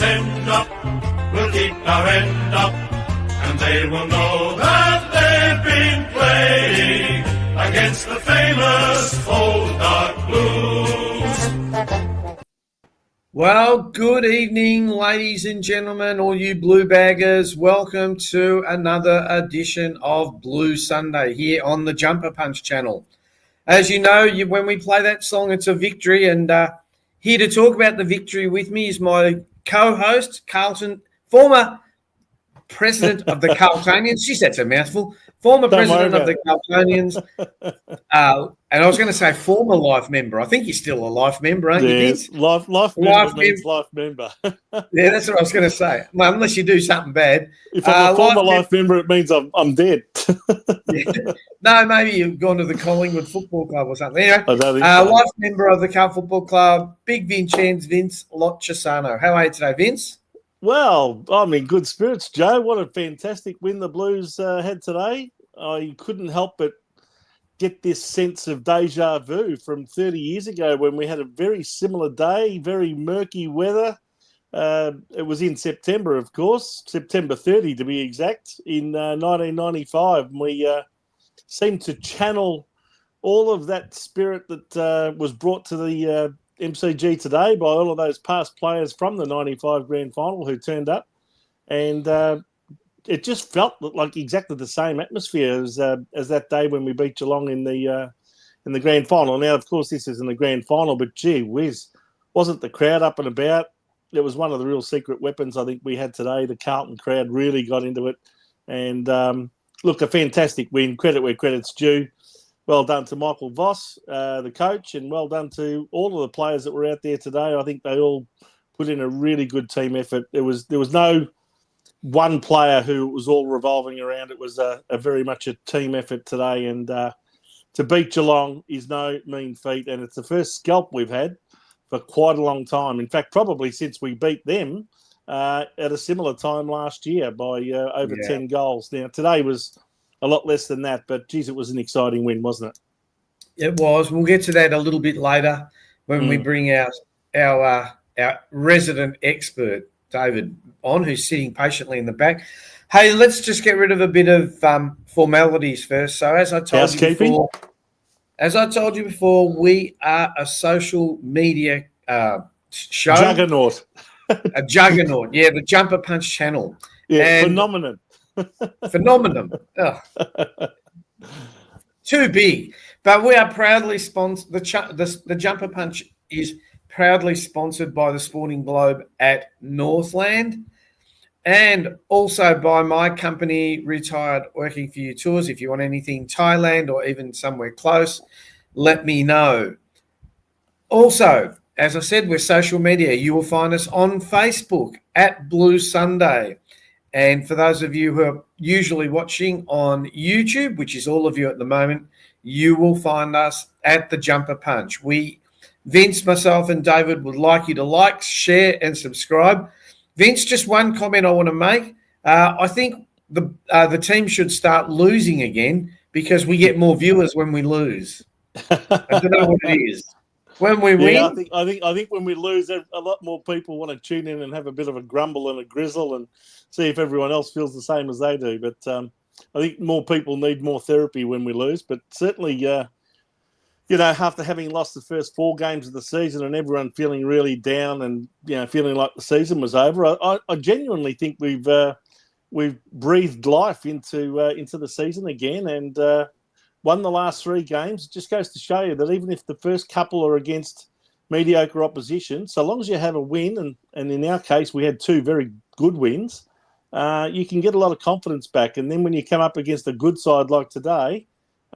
send up will keep our end up, and they will know that they've been playing against the famous old dark blues. Well, good evening, ladies and gentlemen, all you blue baggers. Welcome to another edition of Blue Sunday here on the Jumper Punch channel. As you know, when we play that song, it's a victory, and here to talk about the victory with me is my co-host, Carlton, former president of the Carltonians. Geez, that's a mouthful. Former president of the Carltonians. And I was going to say former life member. I think you're still a life member, aren't you, Vince? Life member means life member. Yeah, that's what I was going to say. Well, unless you do something bad. If I'm a former life member, it means I'm dead. Yeah. No, maybe you've gone to the Collingwood Football Club or something. Anyway, I don't think so. Life member of the Carlton Football Club, Big Vincenz, Vince Lochisano. How are you today, Vince? Well, I'm in good spirits, Joe. What a fantastic win the Blues had today. I couldn't help but get this sense of deja vu from 30 years ago when we had a very similar day, very murky weather. It was in September, of course, September 30 to be exact, in 1995. And we seemed to channel all of that spirit that was brought to the MCG today by all of those past players from the 95 grand final who turned up. And it just felt like exactly the same atmosphere as that day when we beat Geelong in the grand final. Now, of course, this isn't the grand final, but gee whiz, wasn't the crowd up and about? It was one of the real secret weapons I think we had today. The Carlton crowd really got into it. And look, a fantastic win. Credit where credit's due. Well done to Michael Voss, the coach, and well done to all of the players that were out there today. I think they all put in a really good team effort. There was no one player who was all revolving around. It was a very much a team effort today. And to beat Geelong is no mean feat. And it's the first scalp we've had for quite a long time. In fact, probably since we beat them at a similar time last year by over 10 goals. Now, today was a lot less than that, but geez, it was an exciting win, wasn't it? It was. We'll get to that a little bit later when we bring our resident expert, David, on, who's sitting patiently in the back. Hey, let's just get rid of a bit of formalities first. So as I told you before, we are a social media show. Juggernaut. A juggernaut. Yeah, the Jumper Punch channel. Yeah, and phenomenon. Oh. Too big. But we are proudly sponsored. The Jumper Punch is proudly sponsored by the Sporting Globe at Northland, and also by my company, Retired Working For You Tours. If you want anything Thailand or even somewhere close, let me know. Also, as I said, we're social media. You will find us on Facebook at Blue Sunday. And for those of you who are usually watching on YouTube, which is all of you at the moment, you will find us at the Jumper Punch. Vince, myself, and David would like you to like, share, and subscribe. Vince, just one comment I want to make. I think the team should start losing again because we get more viewers when we lose. I don't know what it is. When we win, I think when we lose, a lot more people want to tune in and have a bit of a grumble and a grizzle and see if everyone else feels the same as they do. But I think more people need more therapy when we lose. But certainly, after having lost the first 4 games of the season and everyone feeling really down and feeling like the season was over, I genuinely think we've breathed life into the season again and won the last 3 games. It just goes to show you that even if the first couple are against mediocre opposition, so long as you have a win, and in our case we had 2 very good wins, you can get a lot of confidence back. And then when you come up against a good side like today,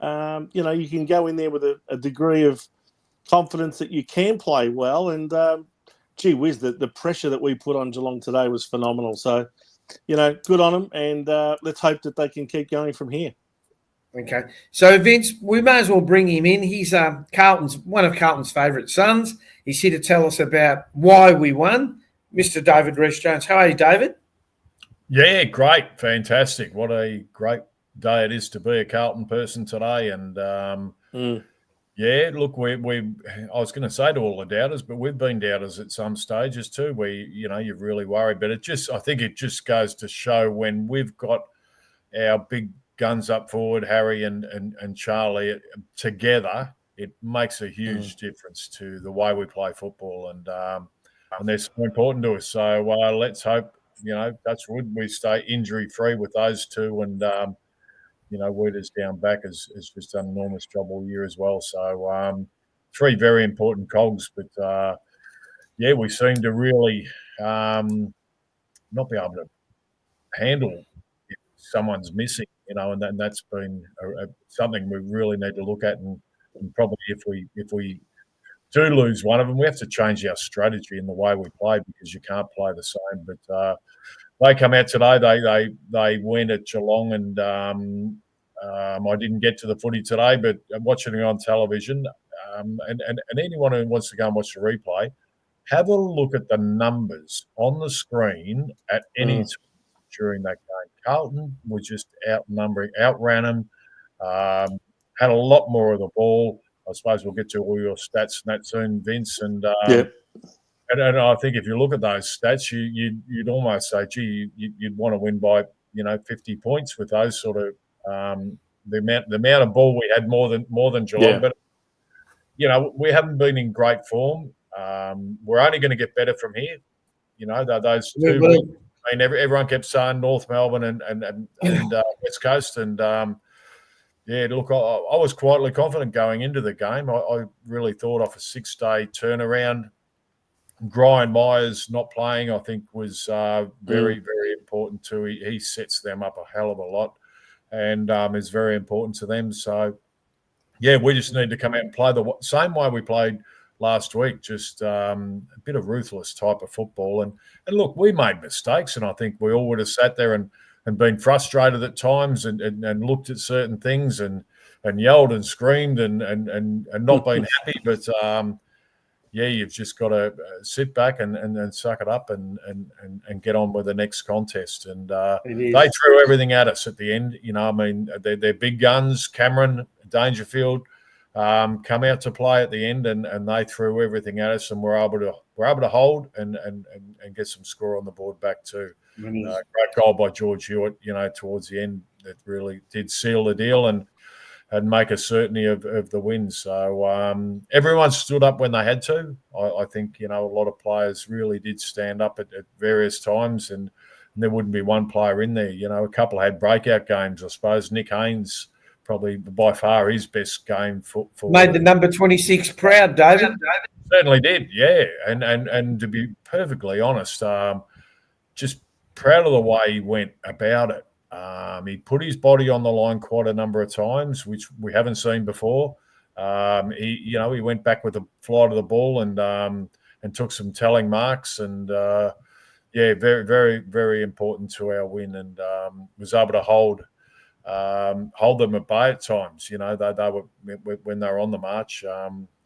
you can go in there with a degree of confidence that you can play well. And gee whiz, the pressure that we put on Geelong today was phenomenal. So, good on them, and let's hope that they can keep going from here. Okay. So, Vince, we may as well bring him in. He's one of Carlton's favourite sons. He's here to tell us about why we won. Mr. David Rees-Jones. How are you, David? Yeah, great. Fantastic. What a great day it is to be a Carlton person today. And Yeah, look, I was going to say to all the doubters, but we've been doubters at some stages too. You're really worried, but I think it just goes to show when we've got our big guns up forward, Harry and Charlie together, it makes a huge difference to the way we play football, and they're so important to us. So let's hope, touch wood, we stay injury free with those two, and Weeders down back has just done an enormous job all year as well. So three very important cogs, but we seem to really not be able to handle if someone's missing, and that's been something we really need to look at, and probably if we do lose one of them, we have to change our strategy in the way we play, because you can't play the same. But they come out today. They win at Geelong, and I didn't get to the footy today, but I'm watching it on television. And anyone who wants to go and watch the replay, have a look at the numbers on the screen at any time during that game. Carlton was just outran them, had a lot more of the ball. I suppose we'll get to all your stats and that soon, Vince. And and I think if you look at those stats, you'd almost say, gee, you'd want to win by 50 points with those sort of the amount of ball we had more than Geelong. But we haven't been in great form. We're only going to get better from here. Those two. I mean, everyone kept saying North Melbourne and West Coast, and look, I was quietly confident going into the game. I really thought off a 6-day turnaround. Brian Myers not playing, I think, was very, very important too. He sets them up a hell of a lot, and is very important to them. So, we just need to come out and play the same way we played last week, just a bit of ruthless type of football. And look, we made mistakes, and I think we all would have sat there and been frustrated at times and looked at certain things and yelled and screamed and not been happy. But you've just got to sit back and suck it up and get on with the next contest. And they threw everything at us at the end. I mean, they're big guns. Cameron, Dangerfield, come out to play at the end, and they threw everything at us, and we're able to hold and get some score on the board back too. Great goal by George Hewitt, towards the end, that really did seal the deal and make a certainty of the win. So everyone stood up when they had to. I think a lot of players really did stand up at various times, and there wouldn't be one player in there. A couple had breakout games, I suppose. Nick Haynes, probably by far his best game for made the number 26 proud, David. Certainly did, yeah. And to be perfectly honest, just proud of the way he went about it. He put his body on the line quite a number of times, which we haven't seen before. He went back with the flight of the ball and took some telling marks, and very, very, very important to our win, and was able to hold them at bay at times. They were, when they were on the march.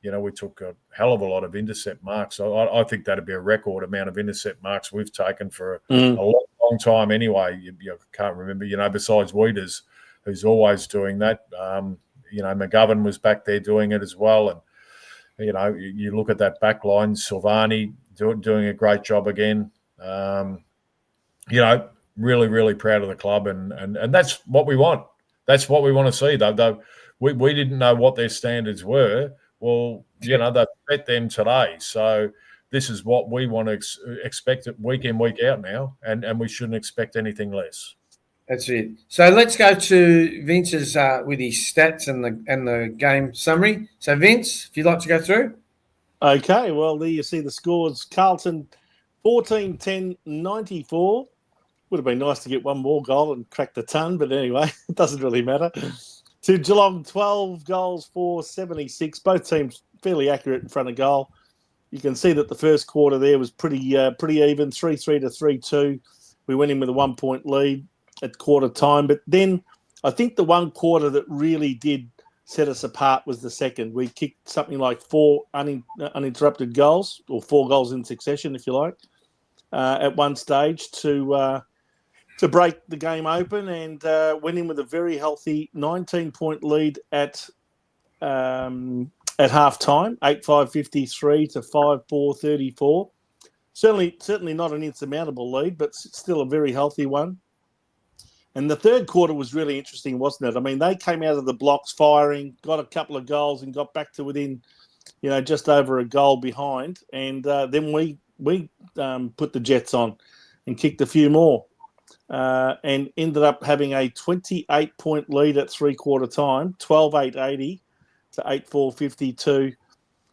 We took a hell of a lot of intercept marks. I think that'd be a record amount of intercept marks we've taken for a long time anyway. You can't remember, besides Weeders, who's always doing that. McGovern was back there doing it as well. And, you look at that back line, Silvani doing a great job again. Really, really proud of the club. And that's what we want. That's what we want to see, though. We didn't know what their standards were. Well, they've met them today. So this is what we want to expect it week in, week out now, and we shouldn't expect anything less. That's it. So let's go to Vince's with his stats and the game summary. So Vince, if you'd like to go through. Okay, well, there you see the scores. Carlton 14-10-94. Would have been nice to get one more goal and crack the ton, but anyway, it doesn't really matter. To Geelong, 12 goals for 76. Both teams fairly accurate in front of goal. You can see that the first quarter there was pretty even, 3-3 to 3-2. We went in with a 1-point lead at quarter time. But then I think the one quarter that really did set us apart was the second. We kicked something like 4 uninterrupted goals, or 4 goals in succession, if you like, at one stage to break the game open, and went in with a very healthy 19-point lead at at half time, 8-5-53 to 5-4-34. Certainly not an insurmountable lead, but still a very healthy one. And the third quarter was really interesting, wasn't it? I mean, they came out of the blocks firing, got a couple of goals and got back to within, just over a goal behind. And then we put the Jets on and kicked a few more and ended up having a 28-point lead at three-quarter time, 12-8-80 to 8-4-52.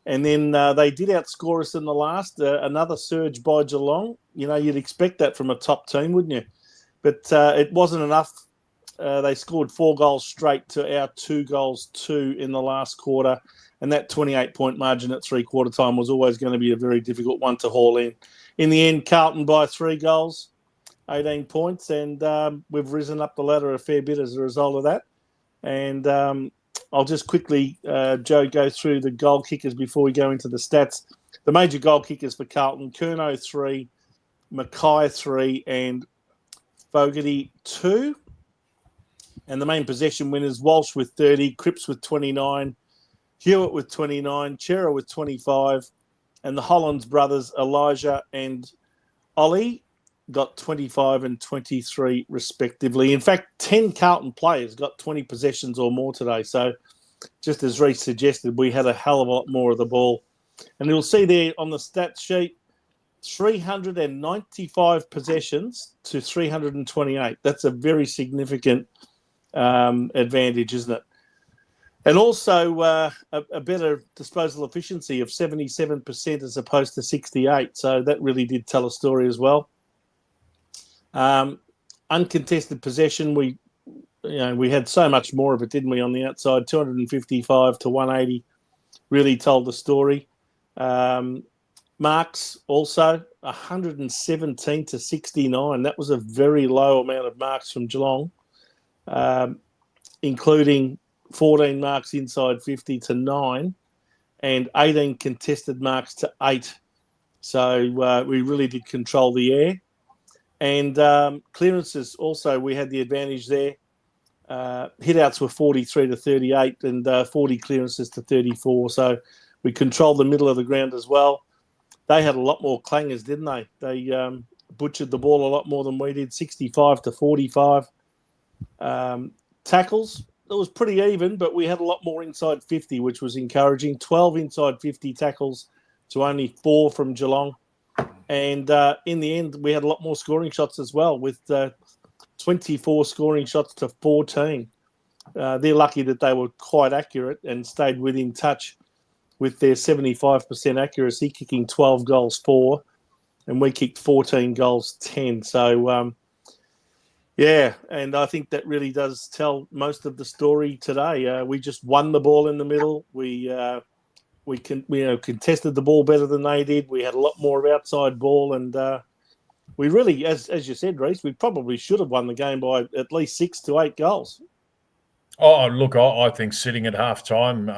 And then they did outscore us in the last, another surge by Geelong. You'd expect that from a top team, wouldn't you? But it wasn't enough. They scored 4 goals straight to our 2 goals 2 in the last quarter. And that 28-point margin at three-quarter time was always going to be a very difficult one to haul in. In the end, Carlton by 3 goals, 18 points. And we've risen up the ladder a fair bit as a result of that. And I'll just quickly, Joe, go through the goal kickers before we go into the stats. The major goal kickers for Carlton, Curnow 3, Mackay 3, and Fogarty 2. And the main possession winners, Walsh with 30, Cripps with 29, Hewitt with 29, Chera with 25, and the Hollands brothers, Elijah and Ollie, got 25 and 23 respectively. In fact, 10 Carlton players got 20 possessions or more today. So just as Reece suggested, we had a hell of a lot more of the ball. And you'll see there on the stats sheet, 395 possessions to 328. That's a very significant advantage, isn't it? And also a better disposal efficiency of 77% as opposed to 68. So that really did tell a story as well. Uncontested possession, we had so much more of it, didn't we, on the outside? 255 to 180 really told the story. Marks also 117 to 69. That was a very low amount of marks from Geelong, including 14 marks inside 50 to 9 and 18 contested marks to 8. So we really did control the air. And clearances also, we had the advantage there. Hit-outs were 43 to 38 and 40 clearances to 34. So we controlled the middle of the ground as well. They had a lot more clangers, didn't they? They butchered the ball a lot more than we did, 65 to 45. Tackles, it was pretty even, but we had a lot more inside 50, which was encouraging. 12 inside 50 tackles to only 4 from Geelong. And in the end, we had a lot more scoring shots as well, with 24 scoring shots to 14. They're lucky that they were quite accurate and stayed within touch with their 75% accuracy, kicking 12 goals 4, and we kicked 14 goals 10. So, and I think that really does tell most of the story today. We just won the ball in the middle. We contested the ball better than they did. We had a lot more of outside ball, and we really, as you said, Reece, we probably should have won the game by at least 6 to 8 goals. Oh, look, I think sitting at halftime,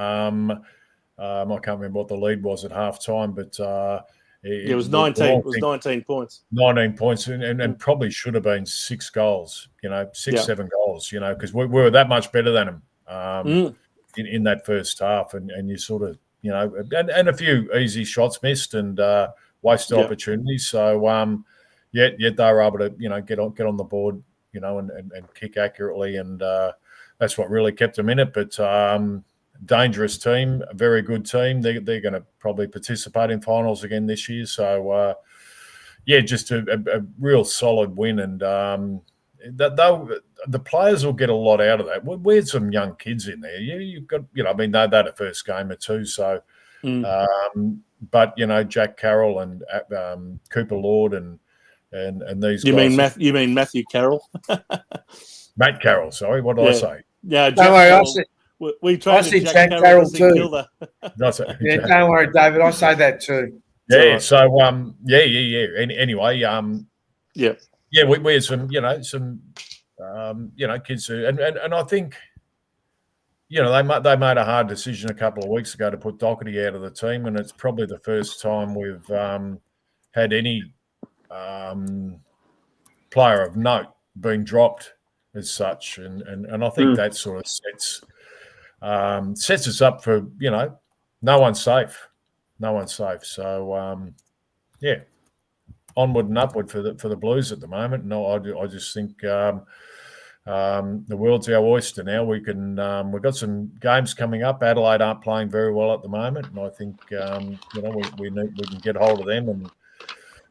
I can't remember what the lead was at halftime, but it was 19. It was 19 points. 19 points, and probably should have been 6 goals. 7 goals. Because we were that much better than them in that first half, and you sort of. And a few easy shots missed and wasted opportunities. So, yet they were able to, get on the board, and kick accurately, and that's what really kept them in it. But dangerous team, a very good team. They're going to probably participate in finals again this year. So, just a real solid win, and the players will get a lot out of that. We had some young kids in there. You've got, they had a first game or two. So, but Jack Carroll and Cooper Lord and these. You guys. You mean Matthew Carroll? Matt Carroll. Sorry, what did I say? Yeah, don't worry. We tried to Jack Carroll too. Yeah, don't worry, David. I say that too. Yeah. Right. So Anyway, Yeah, we had some kids who, and I think, they made a hard decision a couple of weeks ago to put Doherty out of the team, and it's probably the first time we've had any player of note being dropped as such, and I think that sort of sets us up for no one's safe. No one's safe. So yeah, onward and upward for the Blues at the moment. No, I just think the world's our oyster now. We've got some games coming up. Adelaide aren't playing very well at the moment, and I think we can get hold of them,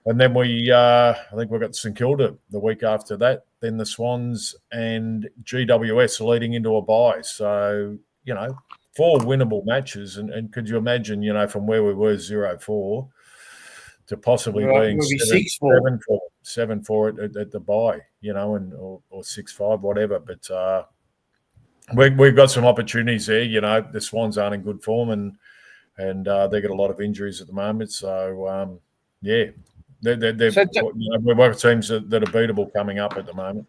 and then I think we've got St Kilda the week after that. Then the Swans and GWS leading into a bye. So 4 winnable matches, and could you imagine from where we were 0-4 to possibly being 7-4 at the bye, or 6-5, whatever. But we've got some opportunities there. The Swans aren't in good form, and they've got a lot of injuries at the moment. So yeah, we've got teams that are beatable coming up at the moment.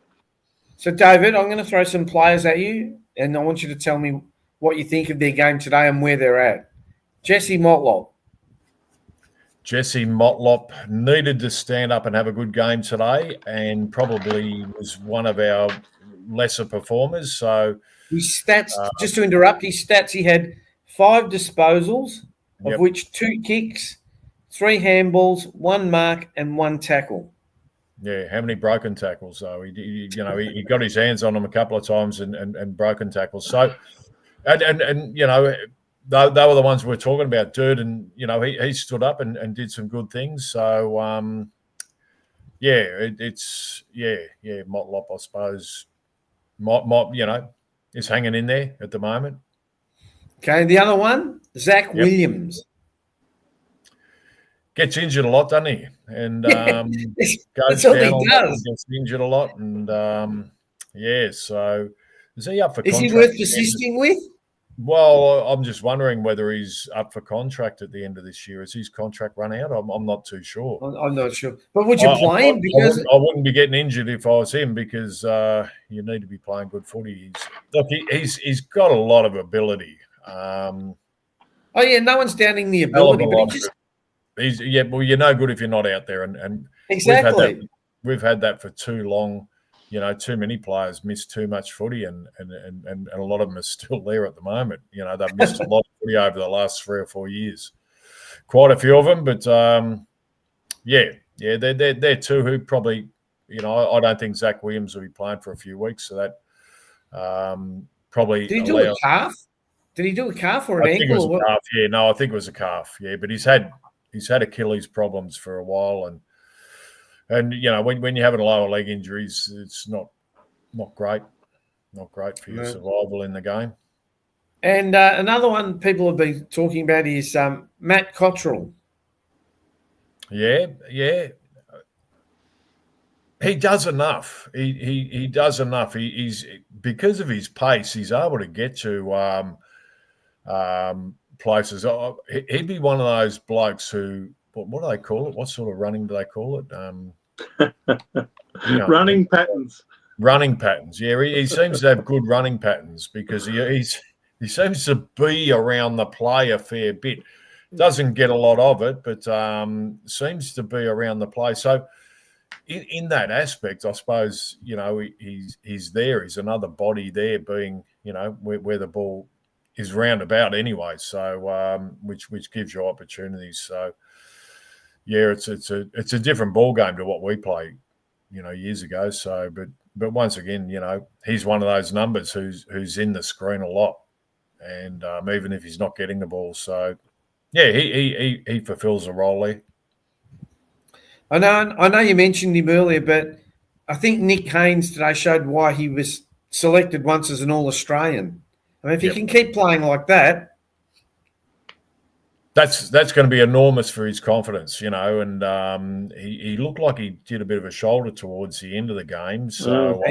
So David, I'm going to throw some players at you, and I want you to tell me what you think of their game today and where they're at. Jesse Motlop. Jesse Motlop needed to stand up and have a good game today, and probably was one of our lesser performers. So his stats, just to interrupt, he had 5 disposals, of which 2 kicks, 3 handballs, 1 mark, and 1 tackle. Yeah, how many broken tackles though? He got his hands on them a couple of times and broken tackles. So, and they were the ones we were talking about, Dirt, and he stood up and did some good things. So Motlop, I suppose, is hanging in there at the moment. Okay, the other one, Zach Williams. Gets injured a lot, doesn't he? And goes down a lot, does. gets injured a lot, and so is he up for contract? Is he worth persisting with? Well, I'm just wondering whether he's up for contract at the end of this year. Is his contract run out? I'm not too sure. I'm not sure. But would you play him? Because I wouldn't be getting injured if I was him, because you need to be playing good footy. He's got a lot of ability. No one's downning the ability, but he's you're no good if you're not out there, and exactly. We've had that for too long. Too many players miss too much footy, and a lot of them are still there at the moment. They've missed a lot of footy over the last 3 or 4 years. Quite a few of them, but they're 2 who probably, I don't think Zach Williams will be playing for a few weeks, so that probably. Did he do a calf? Did he do a calf or an ankle? I think it was a calf. Yeah, no, I think it was a calf. Yeah, but he's had Achilles problems for a while, and when you're having lower leg injuries, it's not great. Not great for your survival in the game. And another one people have been talking about is Matt Cottrell. Yeah. He does enough. He does enough. He's because of his pace, he's able to get to places. He'd be one of those blokes who, what do they call it? What sort of running do they call it? Running patterns. Running patterns. Yeah, he seems to have good running patterns, because he seems to be around the play a fair bit. Doesn't get a lot of it, but seems to be around the play. So in that aspect, I suppose, he's there. He's another body there, being, where the ball is roundabout anyway. So which gives you opportunities. So yeah, it's a different ball game to what we played, years ago. So, but once again, he's one of those numbers who's in the screen a lot, and even if he's not getting the ball. So yeah, he fulfills a role there. I know you mentioned him earlier, but I think Nick Haynes today showed why he was selected once as an All-Australian. I mean, if he can keep playing like that, that's going to be enormous for his confidence, and he looked like he did a bit of a shoulder towards the end of the game. So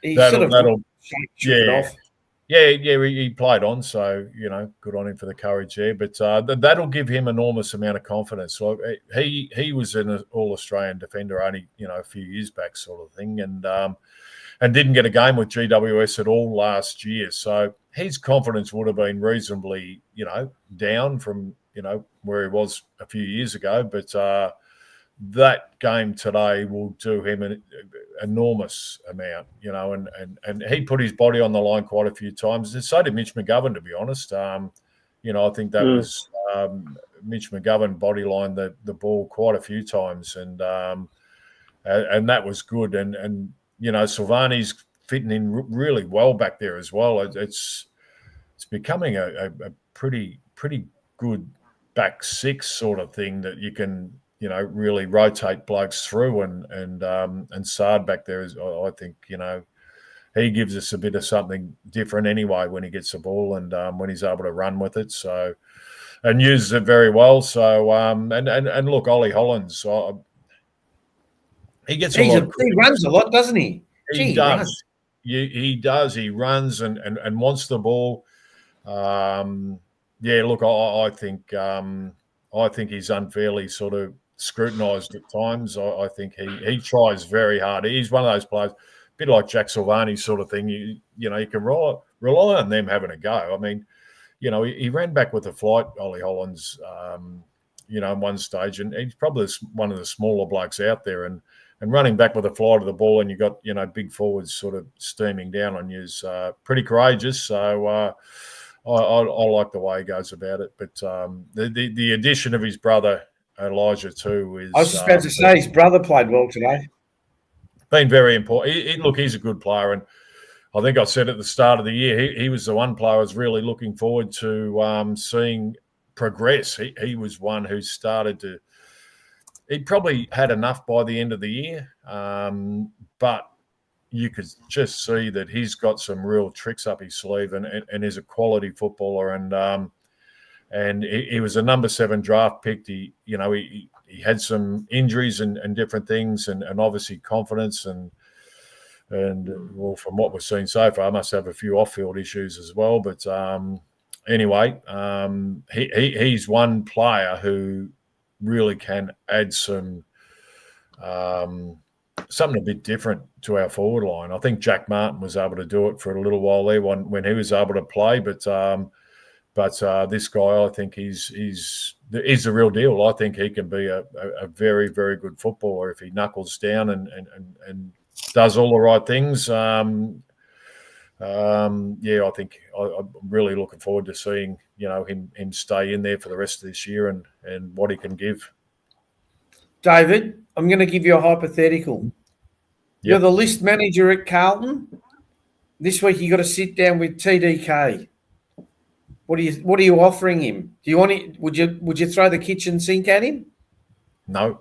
he that'll shook it off. Yeah, he played on, so good on him for the courage there. But that'll give him enormous amount of confidence. So he was an All-Australian defender only a few years back, sort of thing, and didn't get a game with GWS at all last year. So his confidence would have been reasonably down from where he was a few years ago. But that game today will do him an enormous amount, and he put his body on the line quite a few times. And so did Mitch McGovern, to be honest. I think that was Mitch McGovern bodylined the ball quite a few times, and that was good. And Silvani's fitting in really well back there as well. It's becoming a pretty good back six sort of thing that you can really rotate blokes through, and Sard back there is, I think, he gives us a bit of something different anyway when he gets the ball and when he's able to run with it. So, and uses it very well. So, and look, Ollie Hollands, he gets he runs a lot, doesn't he? He does. He does. He runs and wants the ball. Look, I think he's unfairly sort of scrutinised at times. I think he tries very hard. He's one of those players, a bit like Jack Silvani sort of thing. You can rely on them having a go. I mean, he ran back with the flight, Ollie Hollands, in one stage, and he's probably one of the smaller blokes out there, and running back with a flight of the ball, and you got big forwards sort of steaming down on you is pretty courageous. So I like the way he goes about it. But the addition of his brother Elijah too is. I was just about to say his brother played well today. Been very important. Look, he's a good player, and I think I said at the start of the year he was the one player I was really looking forward to seeing progress. He was one who started to. He probably had enough by the end of the year, but you could just see that he's got some real tricks up his sleeve and is a quality footballer. And he was a number 7 draft pick. He had some injuries and different things, and obviously confidence and well, from what we've seen so far, must have a few off-field issues as well. But anyway, he's one player who really can add some something a bit different to our forward line. I think Jack Martin was able to do it for a little while there when he was able to play, but this guy, I think he's the real deal. I think he can be a very, very good footballer if he knuckles down and does all the right things. I think I'm really looking forward to seeing him stay in there for the rest of this year and what he can give. David, I'm going to give you a hypothetical. Yep. You're the list manager at Carlton. This week you got to sit down with TDK. What are you offering him? Do you want it? Would you throw the kitchen sink at him? No,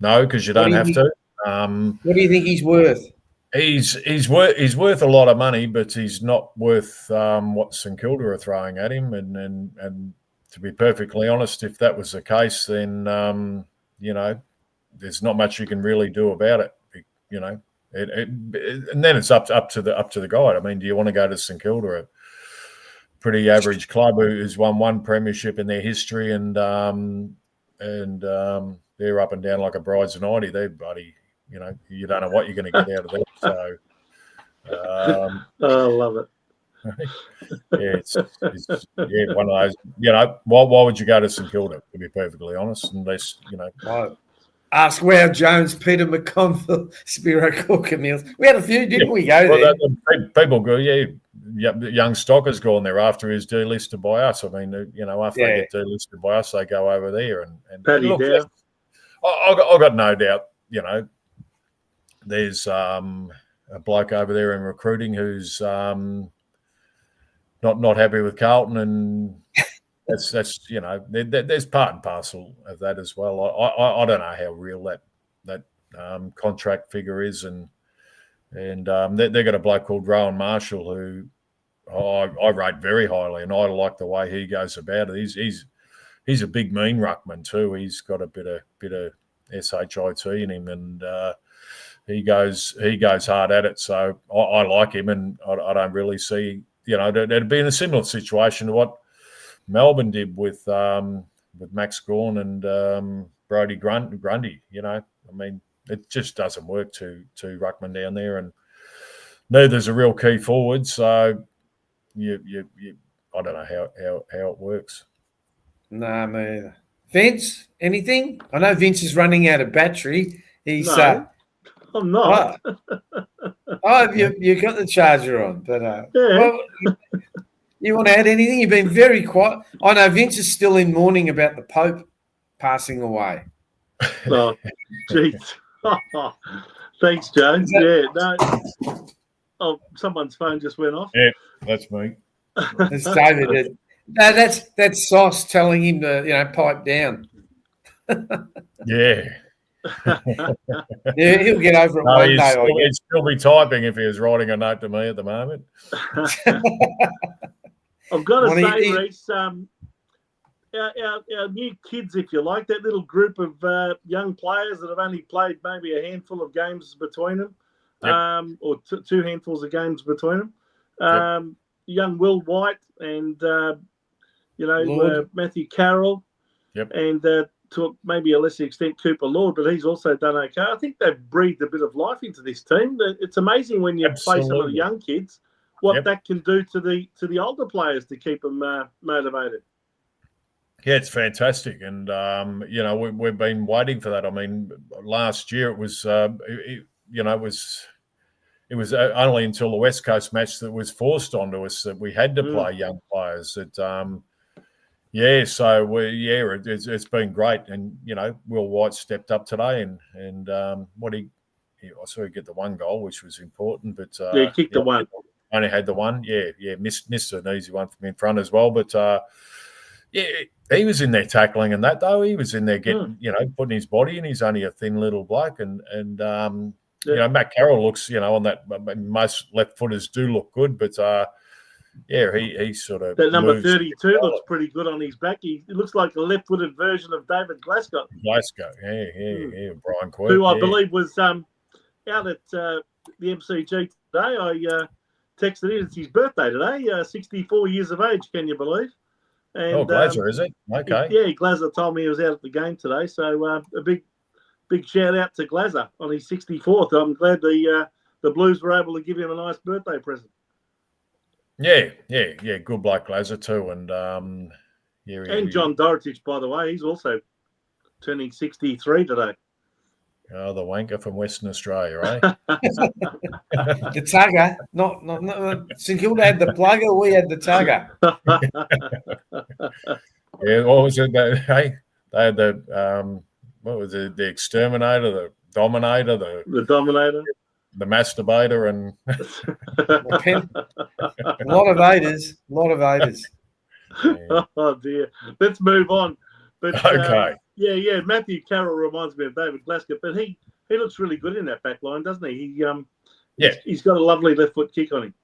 because you don't have to. What do you think he's worth? He's worth a lot of money, but he's not worth what St Kilda are throwing at him. And to be perfectly honest, if that was the case, then there's not much you can really do about it. And then it's up to the guy. I mean, do you want to go to St Kilda, a pretty average club who's won one premiership in their history, and they're up and down like a bride's nightie? They're bloody. You don't know what you're going to get out of them. So, I love it. It's one of those. Why would you go to St Kilda? To be perfectly honest, unless Ask Wow Jones, Peter McConville, Spiro Cook, and Mills. We had a few, didn't we? Go there. People go, young Stocker's gone there after he's delisted by us. I mean, after they get delisted by us, they go over there and Paddy Dow. I've got no doubt. There's a bloke over there in recruiting who's not happy with Carlton, and that's there's part and parcel of that as well. I don't know how real that contract figure is, and they've got a bloke called Rowan Marshall who I rate very highly, and I like the way he goes about it. He's a big mean ruckman too. He's got a bit of shit in him, and he goes hard at it. So I like him, and I don't really see it'd be in a similar situation to what Melbourne did with Max Gawn and Brodie Grundy. I mean, it just doesn't work to ruckman down there, and neither's a real key forward. So you I don't know how it works. No, me either. Vince, anything? I know Vince is running out of battery. He's no, I'm not. You got the charger on, but You want to add anything? You've been very quiet. I know Vince is still in mourning about the Pope passing away. Oh, jeez. Thanks, Joe. Yeah, no. Oh, someone's phone just went off. Yeah, that's me. It's David. No, that's Sauce telling him to, pipe down. Yeah. Yeah, he'll get over it No, one day. he'd still be typing if he was writing a note to me at the moment. I've got to say, Reece, our new kids, if you like, that little group of young players that have only played maybe a handful of games between them, or two handfuls of games between them. Young Will White and, Matthew Carroll, and to maybe a lesser extent Cooper Lord, but he's also done okay. I think they've breathed a bit of life into this team. It's amazing when you play some of the young kids, what that can do to the older players to keep them motivated. Yeah, it's fantastic, and we've been waiting for that. I mean, last year it was, it was only until the West Coast match that was forced onto us that we had to play young players. It's been great, and Will White stepped up today, and I saw him get the one goal, which was important, but he kicked the one. Only had the one, missed an easy one from in front as well, but he was in there tackling and that though. He was in there getting, putting his body in. He's only a thin little bloke, and Matt Carroll looks, on that. Most left footers do look good, but he sort of that number 32 looks pretty good on his back. He looks like a left-footed version of David Glasgow. Brian Quirk, who I believe was out at the MCG today. I texted in. It's his birthday today. 64 years of age. Can you believe? And, Glazer, is it? Okay. Glazer told me he was out at the game today. So a big shout out to Glazer on his 64th. I'm glad the Blues were able to give him a nice birthday present. Yeah. Good bloke, Glazer too, and and John Dorotich, by the way, he's also turning 63 today. Oh, the wanker from Western Australia, eh? The tugger, not St Kilda had the plugger, we had the tugger. What was it? They had the what was it? The exterminator, the dominator, the dominator, the masturbator, and a lot of haters. Yeah. Oh dear. Let's move on. But okay. Matthew Carroll reminds me of David Glasgow, but he looks really good in that back line, doesn't he? He's got a lovely left foot kick on him.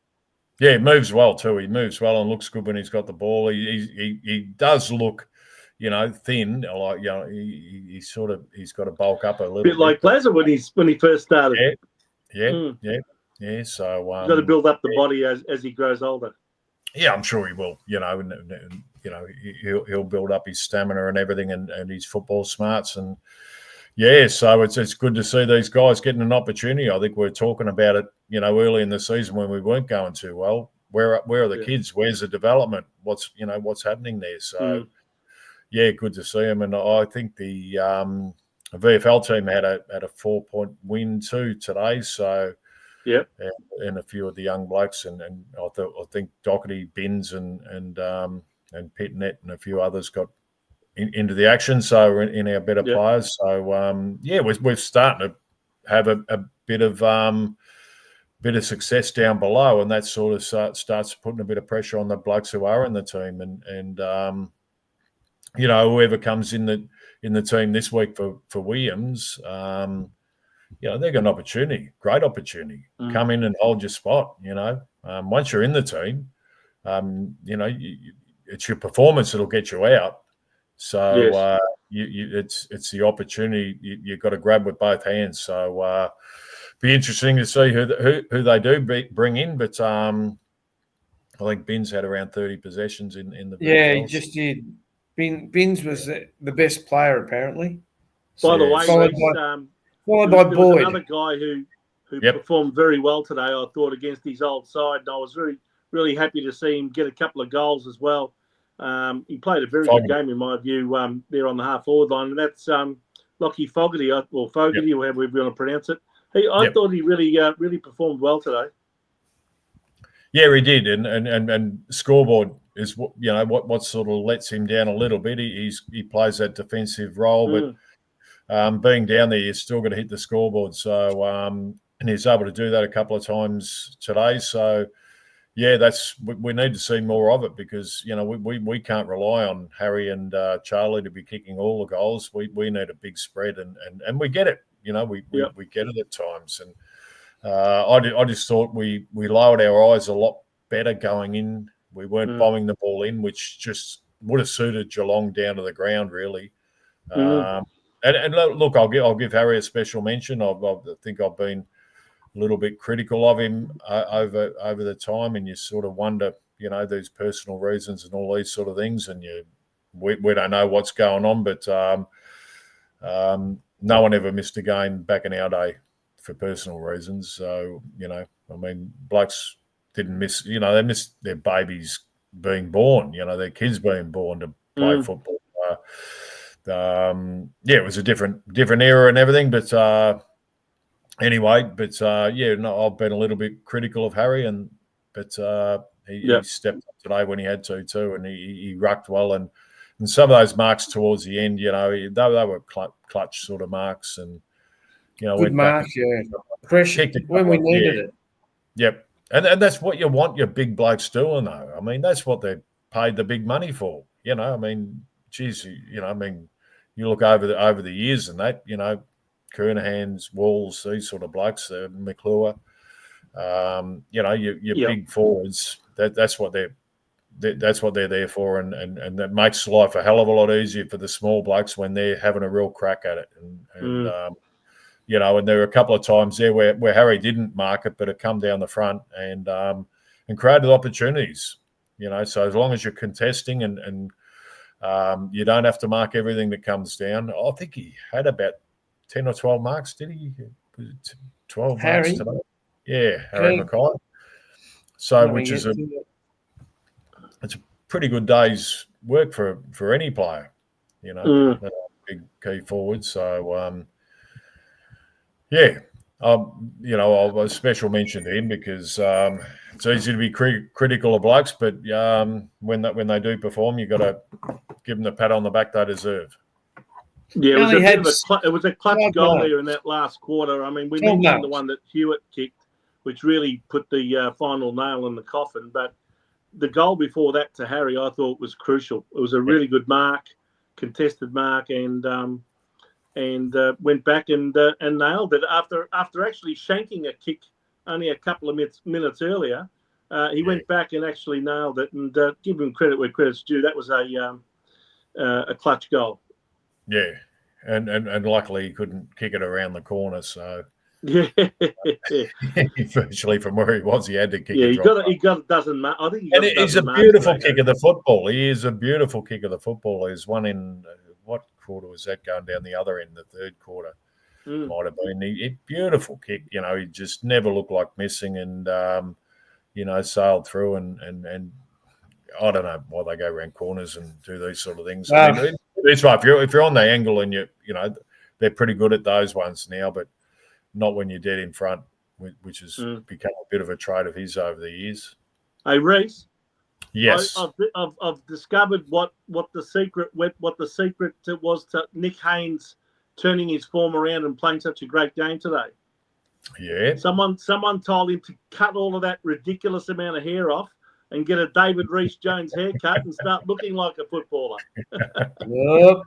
Yeah, he moves well too. He moves well and looks good when he's got the ball. He does look, thin. Like he's got to bulk up a little bit. Like Glazer when he first started. Yeah. So he's got to build up the body as he grows older. Yeah, I'm sure he will. He'll build up his stamina and everything, and his football smarts, and so it's good to see these guys getting an opportunity. I think we were talking about it, early in the season when we weren't going too well. Where are the kids? Where's the development? What's happening there? So good to see them, and I think the VFL team had a 4-point win too today. So. Yep, and a few of the young blokes, and I think Doherty, Binns, and Pitnet, and a few others got into the action. So in our better players. So we're starting to have a bit of success down below, and that sort of starts putting a bit of pressure on the blokes who are in the team, and whoever comes in the team this week for Williams. They've got an opportunity, great opportunity. Come in and hold your spot. Once you're in the team, it's your performance that'll get you out. So it's the opportunity you've got to grab with both hands. So be interesting to see who they do bring in. But I think Binns had around 30 possessions in the. Yeah, he just did. Binns was the best player apparently. By the way, followed by Boyd. Another guy who performed very well today, I thought, against his old side, and I was really, really happy to see him get a couple of goals as well. He played a very good game, in my view, there on the half-forward line, and that's Lockie Fogarty, or Fogarty, however we want to pronounce it. I thought he really performed well today. Yeah, he did, and scoreboard is what sort of lets him down a little bit. He plays that defensive role, but being down there, you're still going to hit the scoreboard. So and he's able to do that a couple of times today. So yeah, we need to see more of it because we can't rely on Harry and Charlie to be kicking all the goals. We need a big spread, and we get it. We get it at times and. I just thought we lowered our eyes a lot better going in. We weren't bombing the ball in, which just would have suited Geelong down to the ground, really. And look, I'll give Harry a special mention. I think I've been a little bit critical of him over the time, and you sort of wonder, these personal reasons and all these sort of things, and we don't know what's going on, but no one ever missed a game back in our day for personal reasons. So, blokes didn't miss, they missed their babies being born, their kids being born to play football. It was a different era and everything, but anyway, I've been a little bit critical of Harry, but he stepped up today when he had to too, and he rucked well, and some of those marks towards the end, they were clutch sort of marks, and good marks, pressure when we needed it. Yep, and that's what you want your big blokes doing, though. I mean, that's what they're paid the big money for. I mean, geez, you look over the years and that, Kernaghan's, Walls, these sort of blokes, McClure, your big forwards. That's what they're there for, and that makes life a hell of a lot easier for the small blokes when they're having a real crack at it. And there were a couple of times there where Harry didn't mark it, but it come down the front and created opportunities. So as long as you're contesting and you don't have to mark everything that comes down. I think he had about 10 or 12 marks, did he? 12 Harry. marks today. Yeah, Harry Mackay. So, which is it's a pretty good day's work for any player, big key forward. So, I'll a special mention to him because it's easy to be critical of blokes, but when they do perform, you've got to give them the pat on the back they deserve. Yeah, it was a clutch goal there in that last quarter. I mean, we mentioned the one that Hewitt kicked, which really put the final nail in the coffin. But the goal before that to Harry, I thought was crucial. It was a really good mark, contested mark, and went back and nailed it after actually shanking a kick only a couple of minutes earlier. He went back and actually nailed it, and give him credit where credit's due. That was a clutch goal. Yeah, and luckily he couldn't kick it around the corner, so yeah, virtually from where he was, he had to kick. Yeah, he got it. Doesn't matter. I think he's a beautiful kick of the football. He is a beautiful kick of the football. There's one in what quarter was that going down the other end? The third quarter might have been. A beautiful kick. He just never looked like missing, and sailed through and I don't know why they go around corners and do these sort of things. I mean, it's right. If you're on the angle and they're pretty good at those ones now, but not when you're dead in front, which has become a bit of a trait of his over the years. Hey, Reece. Yes, I've discovered what the secret was to Nick Haynes turning his form around and playing such a great game today. Yeah. Someone told him to cut all of that ridiculous amount of hair off and get a David Rees-Jones haircut and start looking like a footballer. Yep.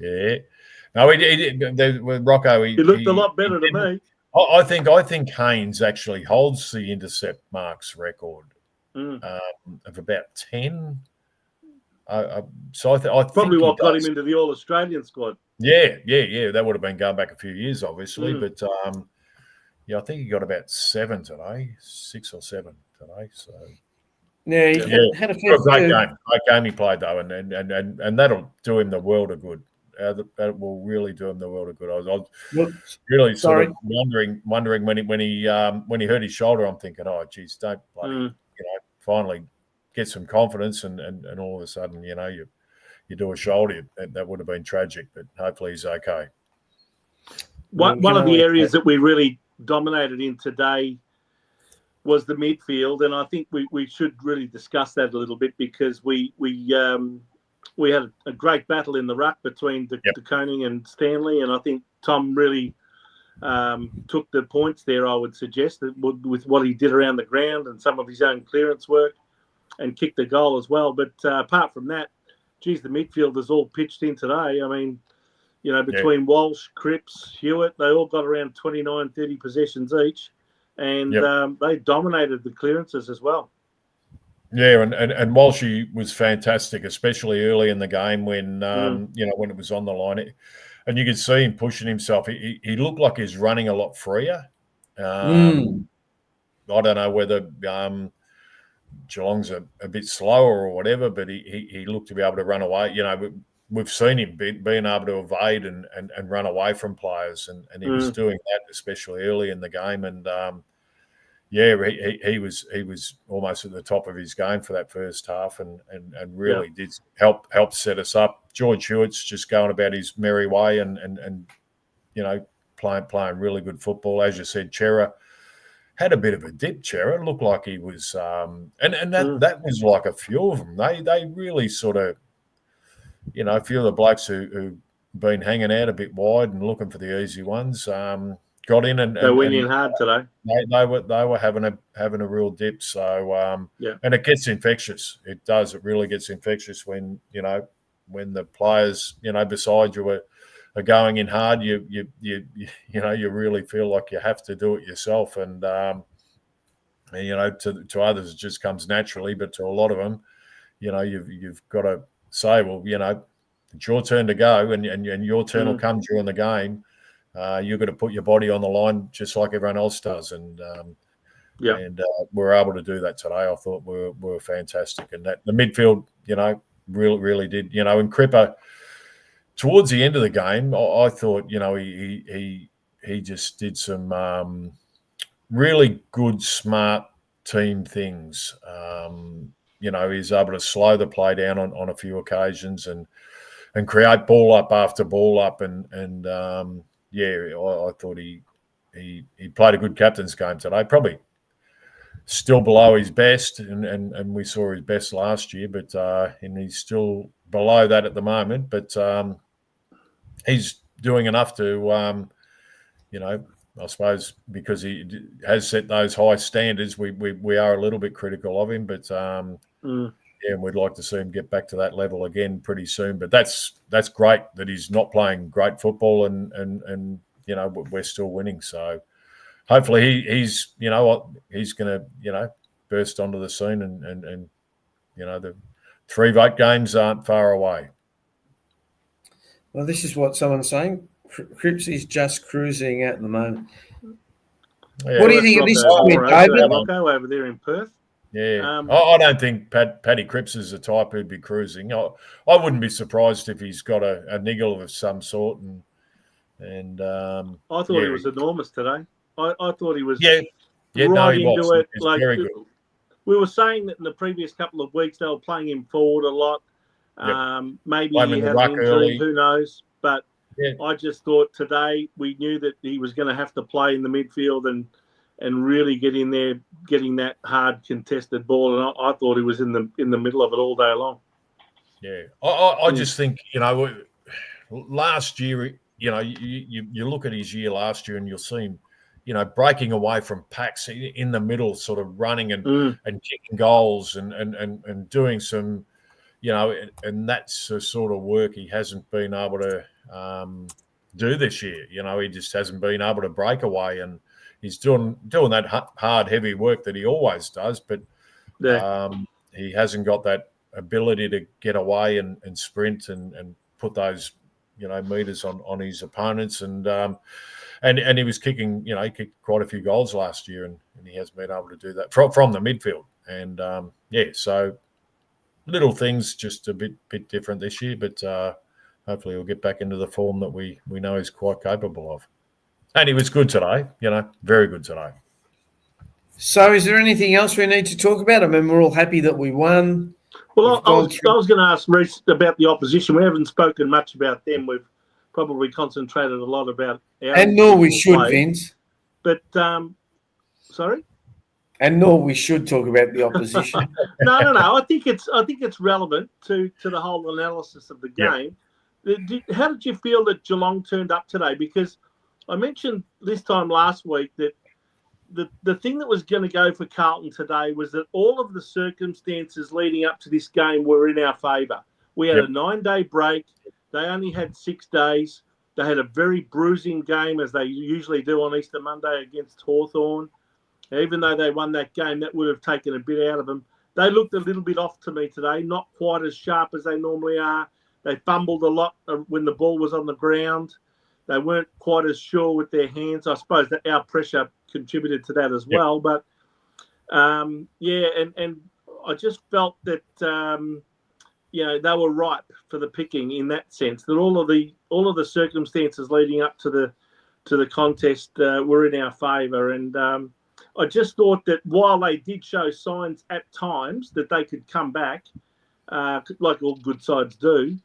Yeah. No, he did. With Rocco, he looked a lot better to me. I think Haynes actually holds the intercept marks record of about 10. So I think probably what got him into the All-Australian squad. Yeah. That would have been going back a few years, obviously, but I think he got about 7 today, 6 or 7 today. So. Yeah, he had a fair great game he played though, and that'll do him the world of good. That will really do him the world of good. I was really sort of wondering when he hurt his shoulder. I'm thinking, oh, geez, don't bloody, finally get some confidence, and all of a sudden, you do a shoulder. That would have been tragic, but hopefully he's okay. One of the areas that we really dominated in today was the midfield, and I think we should really discuss that a little bit, because we had a great battle in the ruck between De Koning and Stanley, and I think Tom really took the points there, I would suggest, with what he did around the ground and some of his own clearance work, and kicked the goal as well. But apart from that, geez, the midfielders all pitched in today. I mean, between Walsh, Cripps, Hewitt, they all got around 29, 30 possessions each, and they dominated the clearances as well. Yeah, and Walshy was fantastic, especially early in the game when when it was on the line, and you could see him pushing himself. He looked like he's running a lot freer. I don't know whether Geelong's a bit slower or whatever, but he looked to be able to run away. We've seen him being able to evade and run away from players, and he was doing that, especially early in the game. And he was almost at the top of his game for that first half, and really did help set us up. George Hewitt's just going about his merry way and playing really good football. As you said, Chera had a bit of a dip. Chera looked like he was, that was like a few of them. They really sort of, a few of the blokes who been hanging out a bit wide and looking for the easy ones, got in and they went in hard today. They were having a real dip. So and it gets infectious. It does. It really gets infectious when the players beside you are going in hard. You really feel like you have to do it yourself. And to others it just comes naturally, but to a lot of them, you've got to say, well, it's your turn to go, and your turn will come during the game. You've got to put your body on the line just like everyone else does, and we're able to do that today. I thought we were fantastic, and that the midfield, really did. And Cripper towards the end of the game, I thought, he just did some really good, smart team things. He's able to slow the play down on a few occasions and create ball up after ball up, and I thought he played a good captain's game today. Probably still below his best, and we saw his best last year, but and he's still below that at the moment. But he's doing enough to, I suppose, because he has set those high standards. We are a little bit critical of him, but and we'd like to see him get back to that level again pretty soon. But that's great that he's not playing great football, and we're still winning. So hopefully he's he's going to burst onto the scene, and the 3 vote games aren't far away. Well, this is what someone's saying. Cripps is just cruising at the moment. Yeah, what do you think of this point, David? Over there in Perth. Yeah, I don't think Paddy Cripps is the type who'd be cruising. I wouldn't be surprised if he's got a niggle of some sort. And I thought he was enormous today. I thought he was right into it. Like very good. We were saying that in the previous couple of weeks they were playing him forward a lot. Maybe he had an injury, who knows? But I just thought today we knew that he was going to have to play in the midfield and really get in there, getting that hard contested ball. And I thought he was in the middle of it all day long. Yeah, I just think last year, you look at his year last year and you'll see him, breaking away from packs in the middle, sort of running and kicking goals and doing some, and that's the sort of work he hasn't been able to do this year. He just hasn't been able to break away, and he's doing that hard, heavy work that he always does, but he hasn't got that ability to get away and sprint and put those, meters on his opponents. And he was kicking, he kicked quite a few goals last year, and he hasn't been able to do that from the midfield. And so little things just a bit different this year, but hopefully he'll get back into the form that we know he's quite capable of. And he was good today, very good today. So is there anything else we need to talk about? I mean, we're all happy that we won. Well, I was going to ask Reece about the opposition. We haven't spoken much about them. We've probably concentrated a lot about our... And nor we should, play. Vince. But, sorry? And nor we should talk about the opposition. No. I think it's relevant to the whole analysis of the game. How did you feel that Geelong turned up today? Because I mentioned this time last week that the thing that was going to go for Carlton today was that all of the circumstances leading up to this game were in our favour. We had a 9-day break. They only had 6 days. They had a very bruising game, as they usually do on Easter Monday against Hawthorn. Even though they won that game, that would have taken a bit out of them. They looked a little bit off to me today, not quite as sharp as they normally are. They fumbled a lot when the ball was on the ground. They weren't quite as sure with their hands. I suppose that our pressure contributed to that as well. But, and I just felt that, they were ripe for the picking in that sense, that all of the circumstances leading up to the contest were in our favour. And I just thought that while they did show signs at times that they could come back, like all good sides do,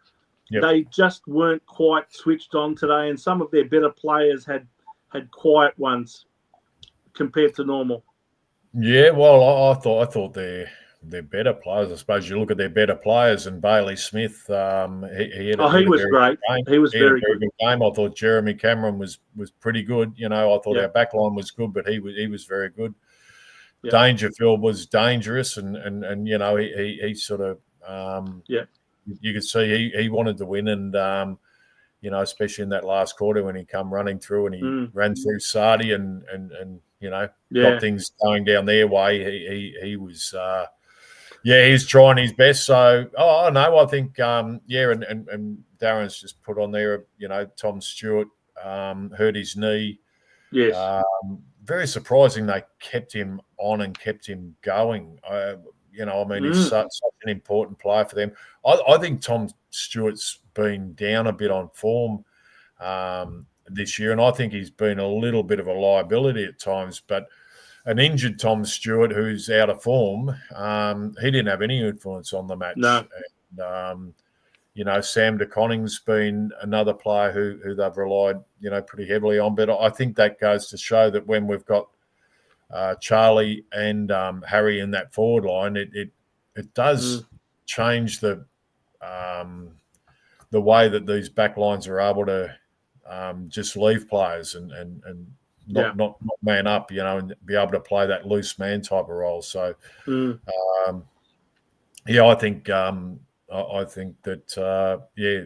they just weren't quite switched on today. And some of their better players had quiet ones compared to normal. Yeah, well, I thought they're better players. I suppose you look at their better players, and Bailey Smith, he was great. He was very good game. I thought Jeremy Cameron was pretty good. I thought our backline was good, but he was very good. Yeah. Dangerfield was dangerous, and he sort of you could see he wanted to win, and especially in that last quarter when he come running through and he ran through Sardi and got things going down their way. He was. He's trying his best. So, I think, and Darren's just put on there, Tom Stewart hurt his knee. Yes. Very surprising they kept him on and kept him going. He's such an important player for them. I think Tom Stewart's been down a bit on form this year, and I think he's been a little bit of a liability at times, but an injured Tom Stewart who's out of form, he didn't have any influence on the match. No. And, Sam DeConning's been another player who they've relied, pretty heavily on. But I think that goes to show that when we've got Charlie and Harry in that forward line, it does change the way that these back lines are able to just leave players and not man up, and be able to play that loose man type of role. So, I think that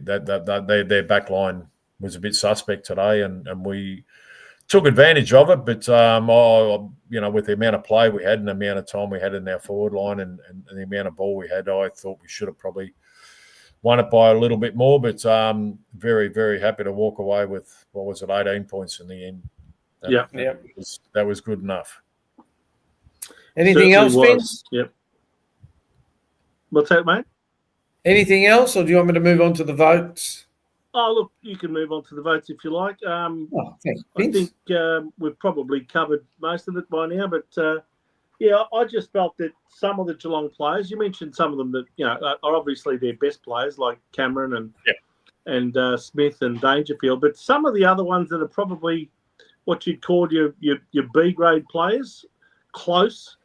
that their back line was a bit suspect today, and we took advantage of it. But with the amount of play we had and the amount of time we had in our forward line and the amount of ball we had, I thought we should have probably won it by a little bit more. But very, very happy to walk away with 18 points in the end. That was good enough. Anything else, Vince? Yep. What's that, mate? Anything else, or do you want me to move on to the votes? Oh, look, you can move on to the votes if you like. Thanks, I think we've probably covered most of it by now, but I just felt that some of the Geelong players, you mentioned some of them that are obviously their best players, like Cameron and Smith and Dangerfield, but some of the other ones that are probably what you'd call your B grade players, close.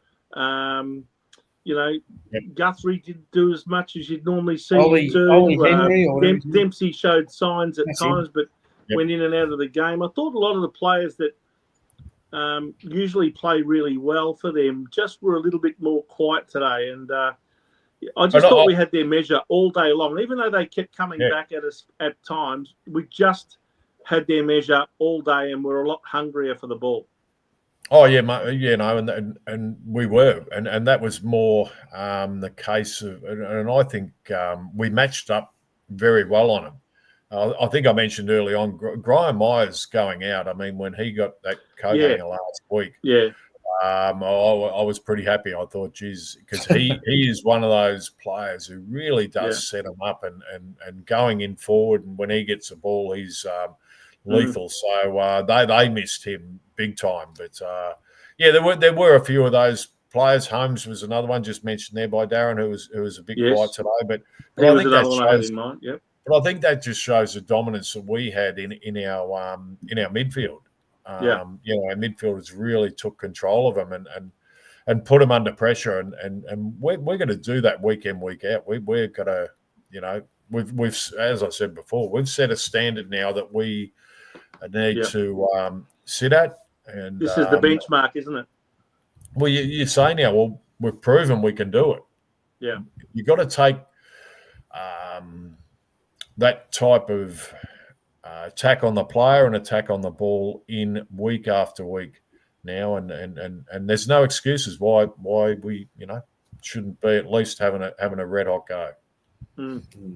Guthrie didn't do as much as you'd normally see him do. Dempsey showed signs at times, but went in and out of the game. I thought a lot of the players that usually play really well for them just were a little bit more quiet today. And I just thought we had their measure all day long. Even though they kept coming back at us at times, we just had their measure all day and were a lot hungrier for the ball. Oh yeah, and we were, and that was more the case of, and I think we matched up very well on them. I think I mentioned early on Graham Myers going out. I mean, when he got that co-ganger last week, I was pretty happy. I thought, geez, because he is one of those players who really does set them up and going in forward, and when he gets the ball, he's lethal. So they missed him big time. But there were a few of those players. Holmes was another one just mentioned there by Darren, who was a bit quiet today. But I think that shows. But I think that just shows the dominance that we had in our midfield. Our midfielders really took control of them, and put them under pressure. And we're going to do that week in, week out. We're going to, you know, we've as I said before, we've set a standard now that we need to sit at. And this is the benchmark, isn't it? Well, you say now, well, we've proven we can do it. Yeah. You've got to take that type of attack on the player and attack on the ball in week after week now, and there's no excuses why we, you know, shouldn't be at least having a red hot go. Mm-hmm.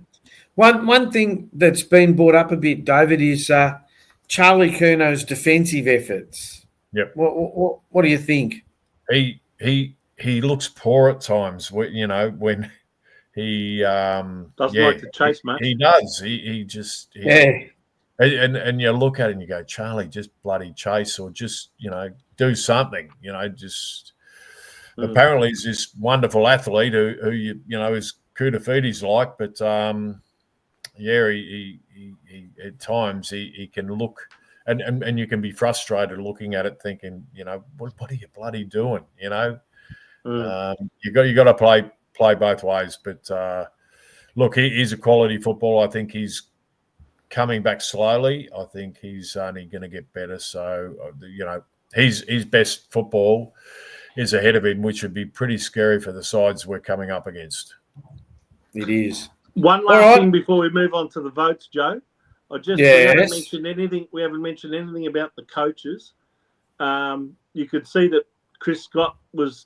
One thing that's been brought up a bit, David, is Charlie Curno's defensive efforts. Yep. What do you think? He looks poor at times. You know, when he doesn't like to chase much. He does. He just And you look at it and you go, Charlie, just bloody chase, or just, you know, do something. You know, just apparently he's this wonderful athlete who you know his coup de feet like, but he at times he can look and you can be frustrated looking at it, thinking, you know, what are you bloody doing? You know, you got to play both ways. But look, he's a quality footballer. I think he's coming back slowly. I think he's only going to get better. So, you know, his best football is ahead of him, which would be pretty scary for the sides we're coming up against. It is. One last thing before we move on to the votes, Joe. We haven't mentioned anything. We haven't mentioned anything about the coaches. You could see that Chris Scott was,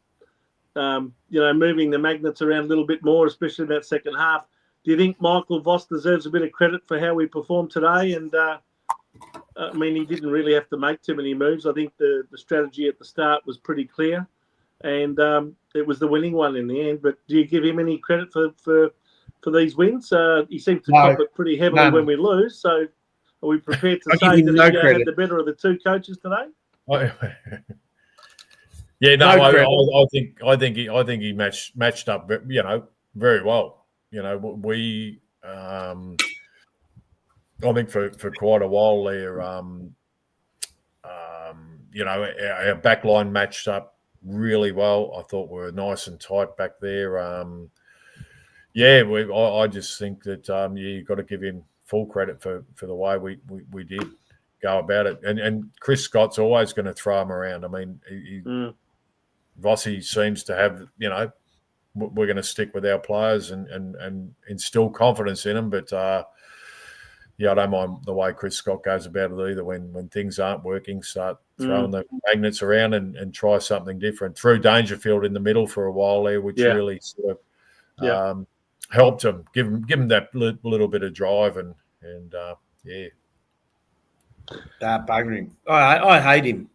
moving the magnets around a little bit more, especially in that second half. Do you think Michael Voss deserves a bit of credit for how we performed today? And he didn't really have to make too many moves. I think the strategy at the start was pretty clear, and it was the winning one in the end. But do you give him any credit for these wins? He seemed to cop it pretty heavily when we lose. So are we prepared to say that he had the better of the two coaches today? I think he matched up, you know, very well. You know, we I think for quite a while there, you know, our back line matched up really well. I thought we were nice and tight back there. I just think that you've got to give him full credit for the way we did go about it. And Chris Scott's always going to throw him around. I mean, Vossi seems to have, you know, we're going to stick with our players and instill confidence in them. But, I don't mind the way Chris Scott goes about it either. When things aren't working, start throwing the magnets around and try something different. Threw Dangerfield in the middle for a while there, which really sort of helped him, give him that little bit of drive and buggering. I hate him,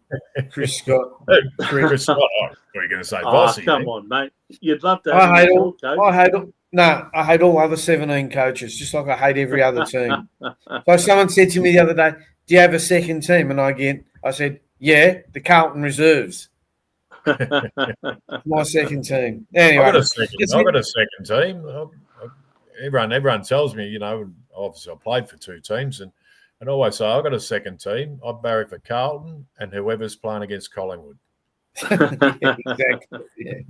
Chris Scott. Chris Scott. What are you going to say, Vossi? Come on, mate. You'd love to. I hate all other 17 coaches, just like I hate every other team. So someone said to me the other day, "Do you have a second team?" And I said, "Yeah, the Carlton reserves." My second team. Anyway, I've got a second team. Everyone tells me, you know, obviously I played for two teams and always say I've got a second team. I barrack for Carlton and whoever's playing against Collingwood. Exactly. Yeah.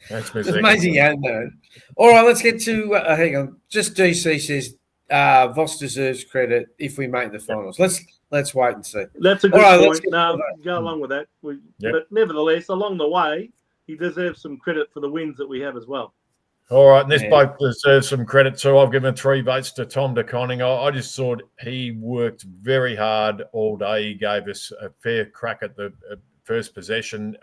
That's it's amazing, though. All right, let's get to hang on. Just DC says Voss deserves credit if we make the finals. Let's wait and see. That's a good point. No, go along with that. But nevertheless, along the way, he deserves some credit for the wins that we have as well. All right, and this bloke deserves some credit too. I've given 3 votes to Tom de Koning. I just thought he worked very hard all day. He gave us a fair crack at the first possession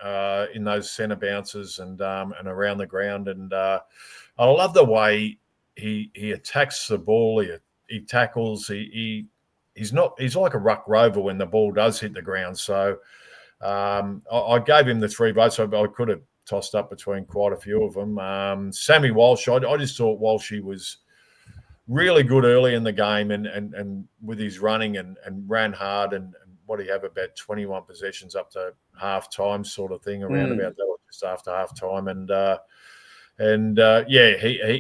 in those centre bounces and around the ground. And I love the way he attacks the ball. He tackles. He's like a ruck rover when the ball does hit the ground. So I gave him the 3 votes. I could have tossed up between quite a few of them. Sammy Walsh, I just thought Walshy was really good early in the game and with his running and ran hard and what do you have, about 21 possessions up to half time sort of thing around about that, or just after half time.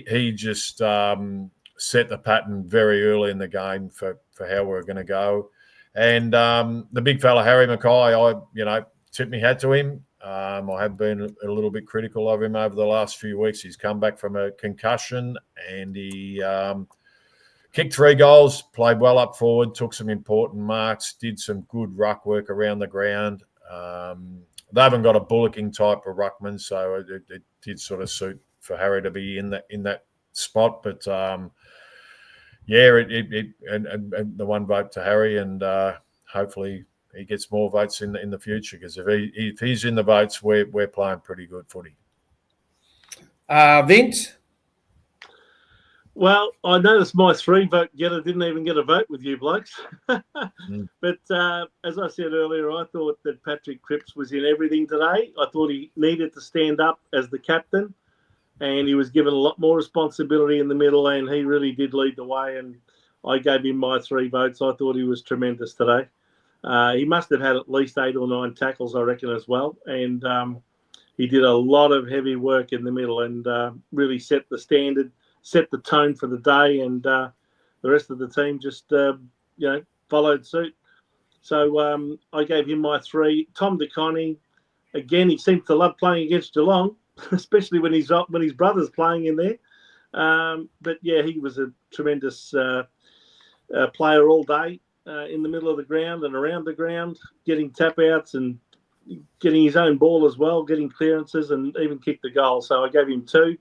He just set the pattern very early in the game for how we're going to go. And the big fella, Harry Mackay, I tip my hat to him. I have been a little bit critical of him over the last few weeks. He's come back from a concussion and he kicked 3 goals, played well up forward, took some important marks, did some good ruck work around the ground. They haven't got a bullocking type of ruckman, so it did sort of suit for Harry to be in that spot. But and the 1 vote to Harry, and hopefully he gets more votes in the future, because if he's in the votes, we're playing pretty good footy. Vince? Well, I noticed my 3-vote getter didn't even get a vote with you blokes. But as I said earlier, I thought that Patrick Cripps was in everything today. I thought he needed to stand up as the captain, and he was given a lot more responsibility in the middle, and he really did lead the way, and I gave him my 3 votes. I thought he was tremendous today. He must have had at least 8 or 9 tackles, I reckon, as well, and he did a lot of heavy work in the middle and really set the standard, set the tone for the day, and the rest of the team just, followed suit. So I gave him my 3. Tom DeConning, again, he seems to love playing against Geelong, especially when his brother's playing in there. But yeah, he was a tremendous player all day in the middle of the ground and around the ground, getting tap outs and getting his own ball as well, getting clearances, and even kicked the goal. So I gave him 2.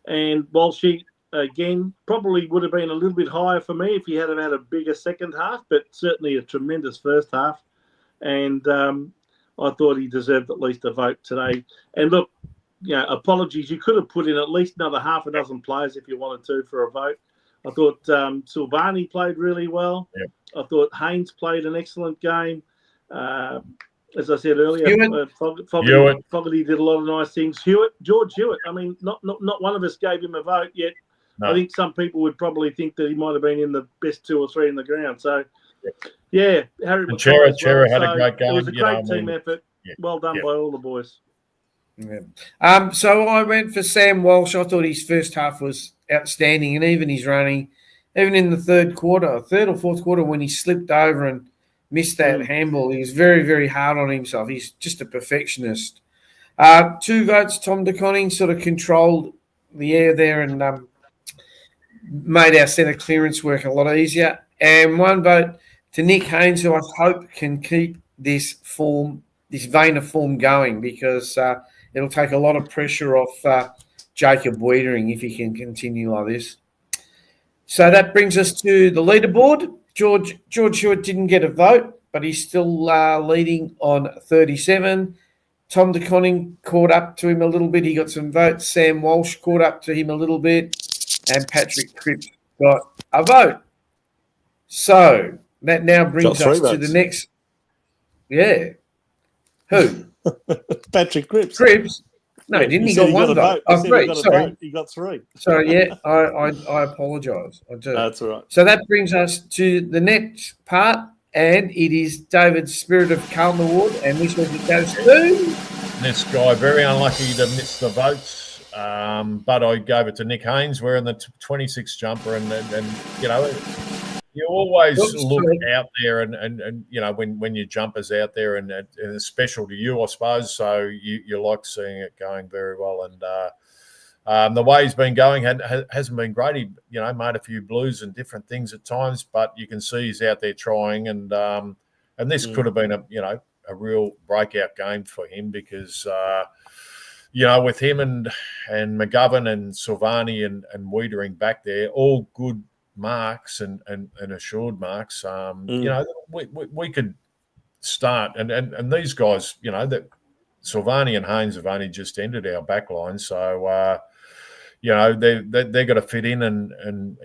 And Walshy, again, probably would have been a little bit higher for me if he had had a bigger second half, but certainly a tremendous first half. And I thought he deserved at least a vote today. And look, apologies, you could have put in at least another half a dozen players if you wanted to for a vote. I thought Silvani played really well. Yep. I thought Haynes played an excellent game. As I said earlier, Fogarty did a lot of nice things. George Hewitt. I mean, not one of us gave him a vote yet. No. I think some people would probably think that he might have been in the best 2 or 3 in the ground. So, yeah, Harry Chera had a great game. It was a great team effort. Yeah. Well done by all the boys. Yeah. So I went for Sam Walsh. I thought his first half was outstanding, and even his running, even in the third or fourth quarter, when he slipped over and missed that handball, he was very, very hard on himself. He's just a perfectionist. 2 votes, Tom DeConning sort of controlled the air there and made our centre clearance work a lot easier. And 1 vote to Nick Haynes, who I hope can keep this vein of form going, because it'll take a lot of pressure off Jacob Wiedering if he can continue like this. So that brings us to the leaderboard. George Hewitt didn't get a vote, but he's still leading on 37. Tom DeConning caught up to him a little bit. He got some votes. Sam Walsh caught up to him a little bit. And Patrick Cripps got a vote. So that now brings us to the next. Yeah. Who? Patrick Cripps. Cripps? No, he didn't. He got 1 vote. Oh, 3. Sorry. He got 3. Sorry, yeah. I apologise. I do. That's all right. So that brings us to the next part, and it is David's Spirit of Carlton Award, and this week it goes to this guy. Very unlucky to miss the votes, but I gave it to Nick Haynes wearing the 26 jumper, and you always look out there, and when your jumper's out there, and it's special to you, I suppose. So you like seeing it going very well, and the way he's been going hasn't been great. He made a few blues and different things at times, but you can see he's out there trying, and this could have been a real breakout game for him, because with him and McGovern and Silvani and Wiedering back there, all good marks and assured marks. We could start, and these guys, that Silvani and Haynes have only just entered our back line, so they've got to fit in, and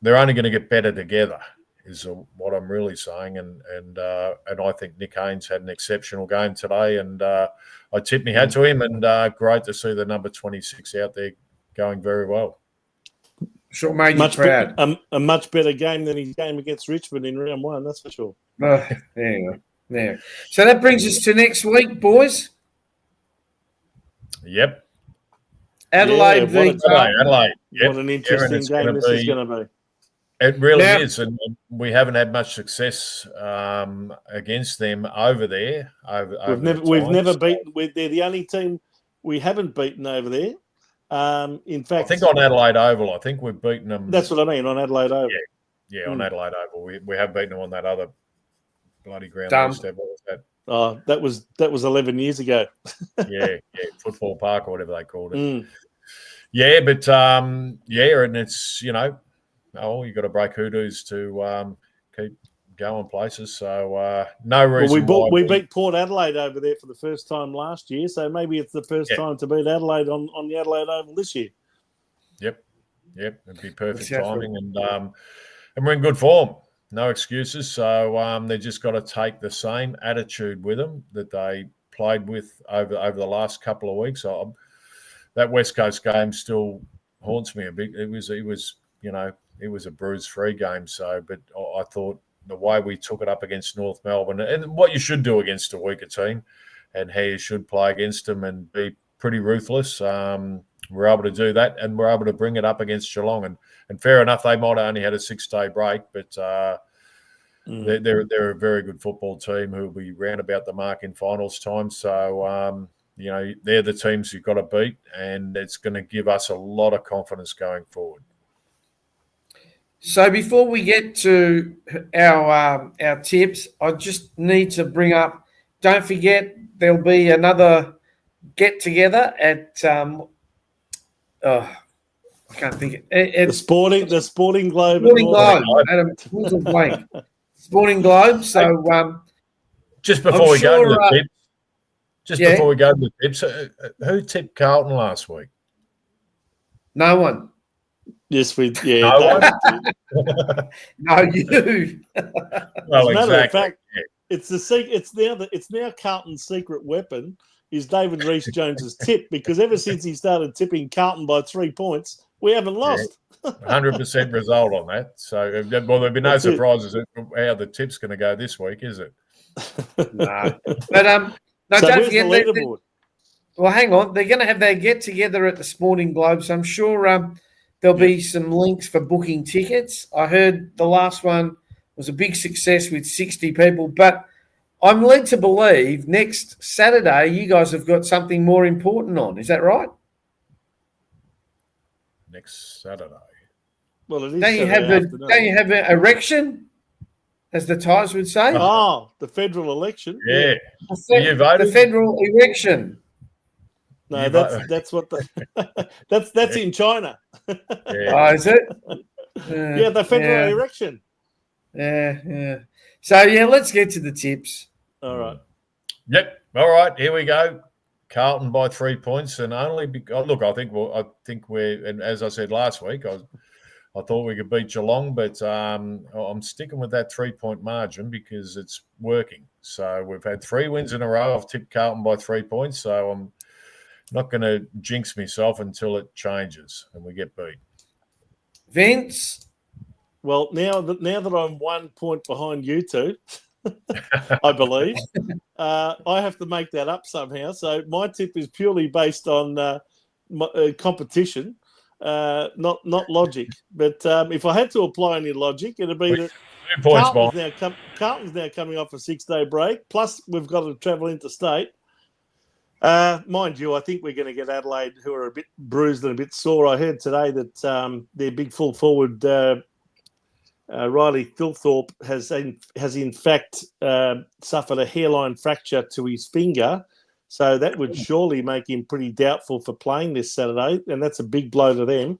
they're only going to get better together, is what I'm really saying. And I think Nick Haynes had an exceptional game today, and I tip my hat to him, and great to see the number 26 out there going very well. Sure made you proud. A much better game than his game against Richmond in round 1, that's for sure. There you go. There. So that brings us to next week, boys. Yep. Adelaide v. Adelaide. Yep. What an interesting game this is going to be. It really is, and we haven't had much success against them over there. We've never beaten. They're the only team we haven't beaten over there. In fact, I think on Adelaide Oval, I think we've beaten them. That's what I mean, on Adelaide Oval. Yeah, on Adelaide Oval, we have beaten them on that other bloody ground. What was that? Oh, that was 11 years ago. yeah, Football Park or whatever they called it. Yeah, but and it's you got to break hoodoos to keep going places. So no reason. Well, we beat Port Adelaide over there for the first time last year, so maybe it's the first time to beat Adelaide on the Adelaide Oval this year. Yep, it'd be perfect timing, and we're in good form. No excuses. So they just got to take the same attitude with them that they played with over the last couple of weeks. That West Coast game still haunts me a bit. It was a bruise-free game. So, but I thought the way we took it up against North Melbourne and what you should do against a weaker team, and how you should play against them and be pretty ruthless. We're able to do that, and we're able to bring it up against Geelong. And fair enough, they might have only had a 6-day break, but they're a very good football team who will be round about the mark in finals time. So, they're the teams you've got to beat, and it's going to give us a lot of confidence going forward. So before we get to our tips, I just need to bring up, don't forget, there'll be another get-together at I can't think it. The Sporting Globe. Sporting Globe. Sporting Globe. So just before we go to the tips, before we go to the tips, who tipped Carlton last week? No one. Yes, we. Yeah. No, you. Well, as a matter exactly. of fact, it's now Carlton's secret weapon is David Rees-Jones's tip, because ever since he started tipping Carlton by 3 points, we haven't lost. 100% result on that. So, there'll be no surprises how the tip's going to go this week, is it? No. But no, so don't where's forget the leaderboard? Well, hang on. They're going to have their get-together at the Sporting Globe, so I'm sure there'll be some links for booking tickets. I heard the last one was a big success with 60 people, but I'm led to believe next Saturday you guys have got something more important on. Is that right? Next Saturday. Well, it is. Don't you have an erection, as the Tigers would say? Oh, the federal election. Yeah. The federal erection. No, that's what that's in China. Yeah. Oh, is it? Yeah, the federal erection. Yeah. So let's get to the tips. All right. Yep. All right. Here we go. Carlton by 3 points, and only because I think we're. And as I said last week, I thought we could beat Geelong, but I'm sticking with that 3-point margin because it's working. So we've had 3 wins in a row. I've tipped Carlton by 3 points, so I'm not going to jinx myself until it changes and we get beat. Vince? Well, now that I'm 1 point behind you two, I believe, I have to make that up somehow. So my tip is purely based on competition, not logic. But if I had to apply any logic, it would be that 2 points, Carlton's now coming off a 6-day break, plus we've got to travel interstate. Mind you, I think we're going to get Adelaide, who are a bit bruised and a bit sore. I heard today that their big full forward, Riley Thilthorpe, has in fact suffered a hairline fracture to his finger. So that would surely make him pretty doubtful for playing this Saturday, and that's a big blow to them.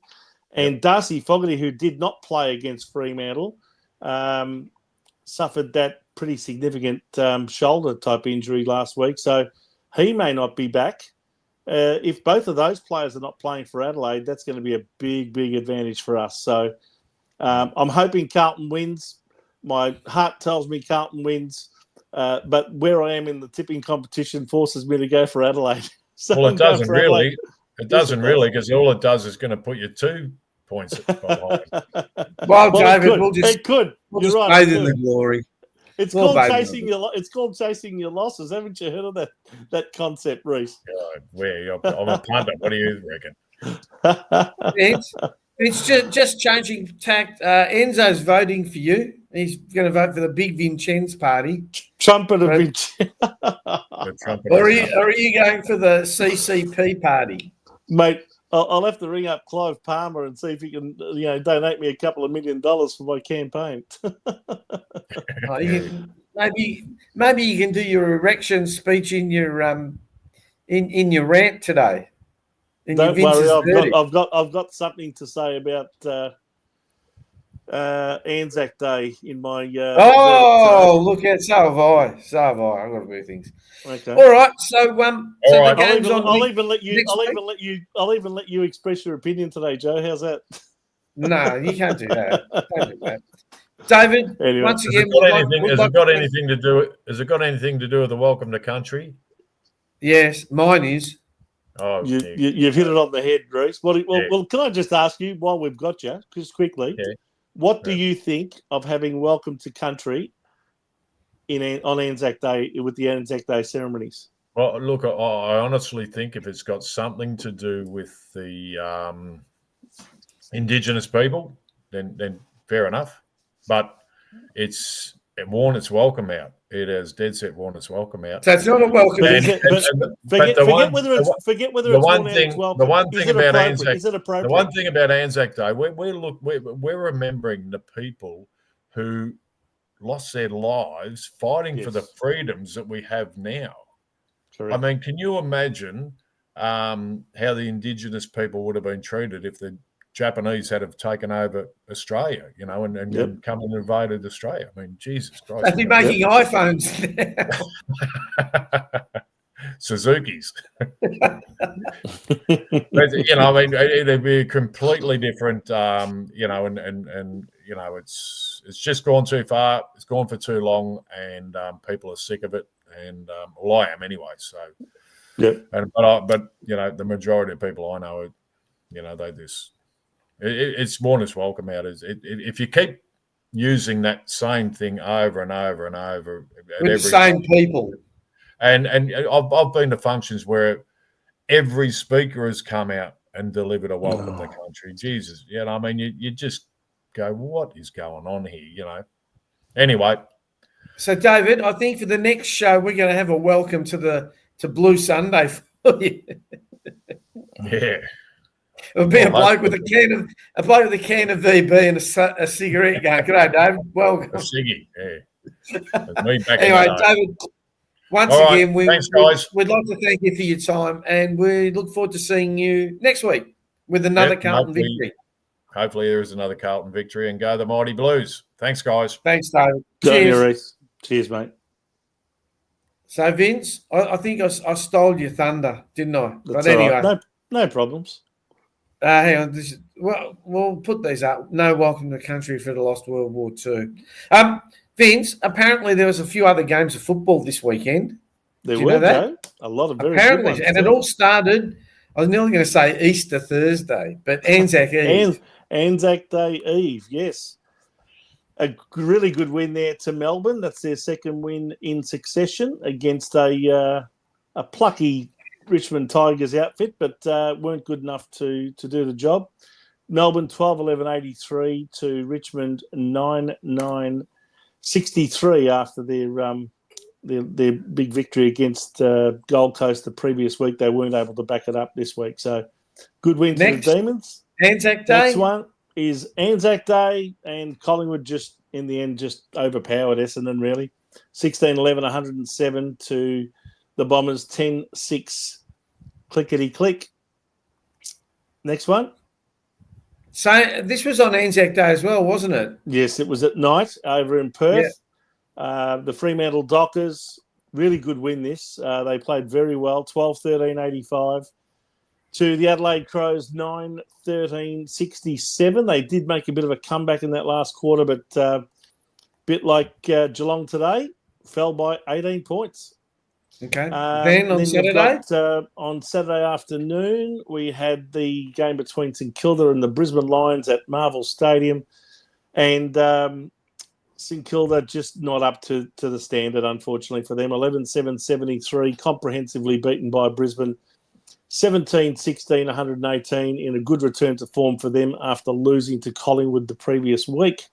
And Darcy Fogarty, who did not play against Fremantle, suffered that pretty significant shoulder-type injury last week. So he may not be back. If both of those players are not playing for Adelaide, that's going to be a big, big advantage for us. So I'm hoping Carlton wins. My heart tells me Carlton wins. But where I am in the tipping competition forces me to go for Adelaide. So well, it doesn't really. It doesn't really, because all it does is going to put you 2 points behind. Well, David, it could. You're right. Bathe in the glory. It's called chasing your. It's called chasing your losses. Haven't you heard of that concept, Reese? I'm a punter. What do you reckon? It's just changing tact. Enzo's voting for you. He's going to vote for the Big Vincennes party. Trumpet of Vincennes. Or are you going for the CCP party? Mate, I'll have to ring up Clive Palmer and see if he can, donate me a couple of $1 million for my campaign. Maybe you can do your erection speech in your in your rant today. Don't worry, I've got something to say about Anzac Day in my. Look at so have I. I've got a few things. Okay. All right. So the game's on. I'll even let you express your opinion today, Joe. How's that? No, you can't do that. David, anyway, once again, has it got anything to do with the welcome to country? Yes, mine is. Oh, you've hit it on the head, Reece. Well, can I just ask you, while we've got you, just quickly, what do you think of having welcome to country on Anzac Day with the Anzac Day ceremonies? Well, look, I honestly think if it's got something to do with the Indigenous people, then fair enough. But it's worn its welcome out. It has dead set worn its welcome out. So it's not a welcome. Forget whether it's worn out its welcome. The one thing about Anzac, is it appropriate? The one thing about Anzac Day, we're remembering the people who lost their lives fighting for the freedoms that we have now. Correct. I mean, can you imagine how the Indigenous people would have been treated if the Japanese had have taken over Australia, and come and invaded Australia? I mean, Jesus Christ. They'd be making iPhones now. Suzuki's. But, I mean, it'd be a completely different, and it's just gone too far. It's gone for too long, and people are sick of it. And I am anyway. So, but the majority of people I know, they just. It's worn its welcome out. If you keep using that same thing over and over and over with the same people, and I've been to functions where every speaker has come out and delivered a welcome to country. Jesus, I mean, you just go, what is going on here? Anyway, so David, I think for the next show we're going to have a welcome to Blue Sunday for you. Yeah. It'll be a bloke with a can of VB and a cigarette going. G'day, David. Welcome. A ciggy, yeah. Me back anyway, David, once again, thanks, guys. We'd like to thank you for your time, and we look forward to seeing you next week with another Carlton victory. Hopefully there is another Carlton victory, and go the Mighty Blues. Thanks, guys. Thanks, David. Cheers. Cheers, mate. So, Vince, I think I stole your thunder, didn't I? That's but anyway. Right. No problems. Hang on. We'll put these up. No welcome to country for the lost World War II. Vince, apparently there was a few other games of football this weekend. There were, Joe. A lot of very good ones. And it all started, I was nearly going to say Easter Thursday, but Anzac Eve. Anzac Day Eve, yes. A really good win there to Melbourne. That's their second win in succession against a plucky Richmond Tigers outfit, but weren't good enough to do the job. Melbourne 12-11-83 to Richmond 9-9-63 after their big victory against Gold Coast the previous week. They weren't able to back it up this week. So good win to the Demons. Anzac Day. Next one is Anzac Day, and Collingwood just in the end just overpowered Essendon really. 16-11-107 to the Bombers 10-6. Clickety-click. Next one. So this was on Anzac Day as well, wasn't it? Yes, it was at night over in Perth. Yeah. The Fremantle Dockers, really good win this. They played very well, 12-13-85 to the Adelaide Crows, 9-13-67. They did make a bit of a comeback in that last quarter, but a bit like Geelong today, fell by 18 points. Okay. Then on Saturday? On Saturday afternoon, we had the game between St Kilda and the Brisbane Lions at Marvel Stadium. And St Kilda just not up to the standard, unfortunately, for them. 11-7-73, comprehensively beaten by Brisbane. 17-16, 118 in a good return to form for them after losing to Collingwood the previous week.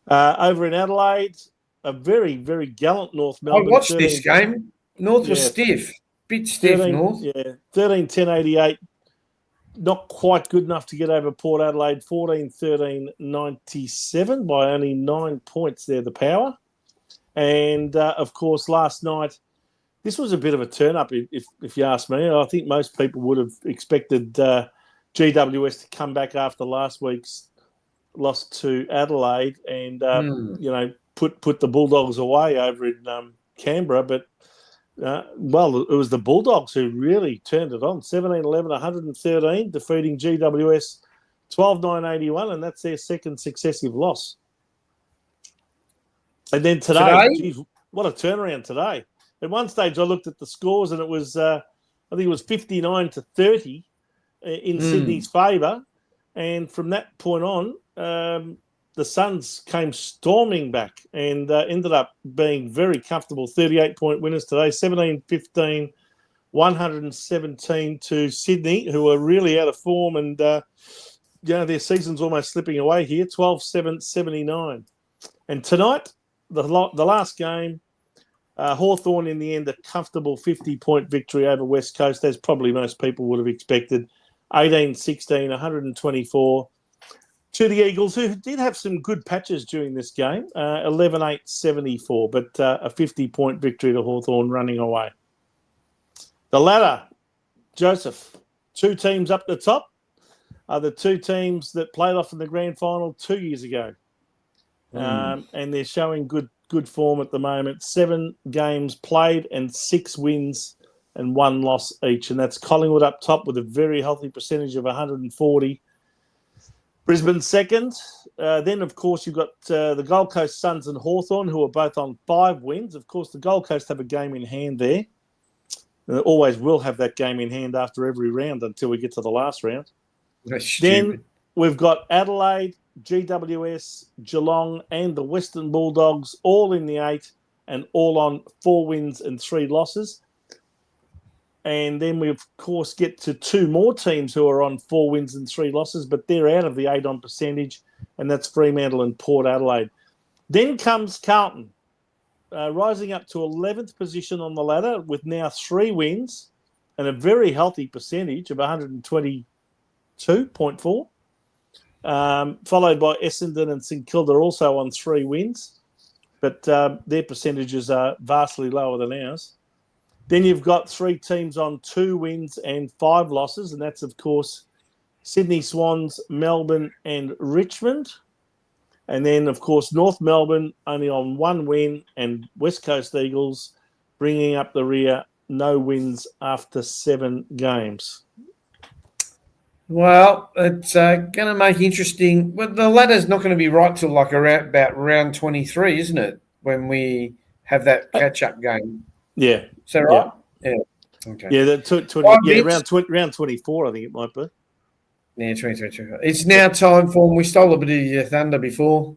Over in Adelaide, a very, very gallant North Melbourne. I watched this game. North was stiff. Bit stiff, 13, North. Yeah, 13-10-88. Not quite good enough to get over Port Adelaide. 14-13-97 by only 9 points there, the Power. And, of course, last night, this was a bit of a turn-up, if you ask me. I think most people would have expected GWS to come back after last week's loss to Adelaide and, put the Bulldogs away over in Canberra. But, it was the Bulldogs who really turned it on. 17-11, 113, defeating GWS 12-9-81, and that's their second successive loss. And then today? Geez, what a turnaround today. At one stage, I looked at the scores, and it was, I think it was 59-30 in Sydney's favour. And from that point on, the Suns came storming back and ended up being very comfortable 38-point winners today, 17-15, 117 to Sydney, who are really out of form. And, their season's almost slipping away here, 12-7-79. And tonight, the last game, Hawthorn in the end, a comfortable 50-point victory over West Coast, as probably most people would have expected. 18-16, 124 to the Eagles, who did have some good patches during this game. 11-8-74, but a 50-point victory to Hawthorn running away. The ladder, Joseph, 2 teams up the top are the 2 teams that played off in the grand final 2 years ago. And they're showing good form at the moment. 7 games played and 6 wins and 1 loss each. And that's Collingwood up top with a very healthy percentage of 140. Brisbane second. Then, of course, you've got the Gold Coast Suns and Hawthorn, who are both on 5 wins. Of course, the Gold Coast have a game in hand there. They always will have that game in hand after every round until we get to the last round. That's stupid. Then we've got Adelaide, GWS, Geelong, and the Western Bulldogs all in the 8 and all on 4 wins and 3 losses. And then we, of course, get to 2 more teams who are on 4 wins and 3 losses, but they're out of the 8 on percentage, and that's Fremantle and Port Adelaide. Then comes Carlton, rising up to 11th position on the ladder with now 3 wins and a very healthy percentage of 122.4. Followed by Essendon and St Kilda also on 3 wins, but their percentages are vastly lower than ours. Then you've got 3 teams on 2 wins and 5 losses, and that's, of course, Sydney Swans, Melbourne and Richmond. And then, of course, North Melbourne only on 1 win, and West Coast Eagles bringing up the rear, no wins after 7 games. Well, it's going to make interesting. Well, the ladder's not going to be right till like around about round 23, isn't it? When we have that catch-up game. Yeah. Is that right? Yeah. Okay. Yeah, round 24, I think it might be. Yeah, 23. It's now time for we stole a bit of your thunder before.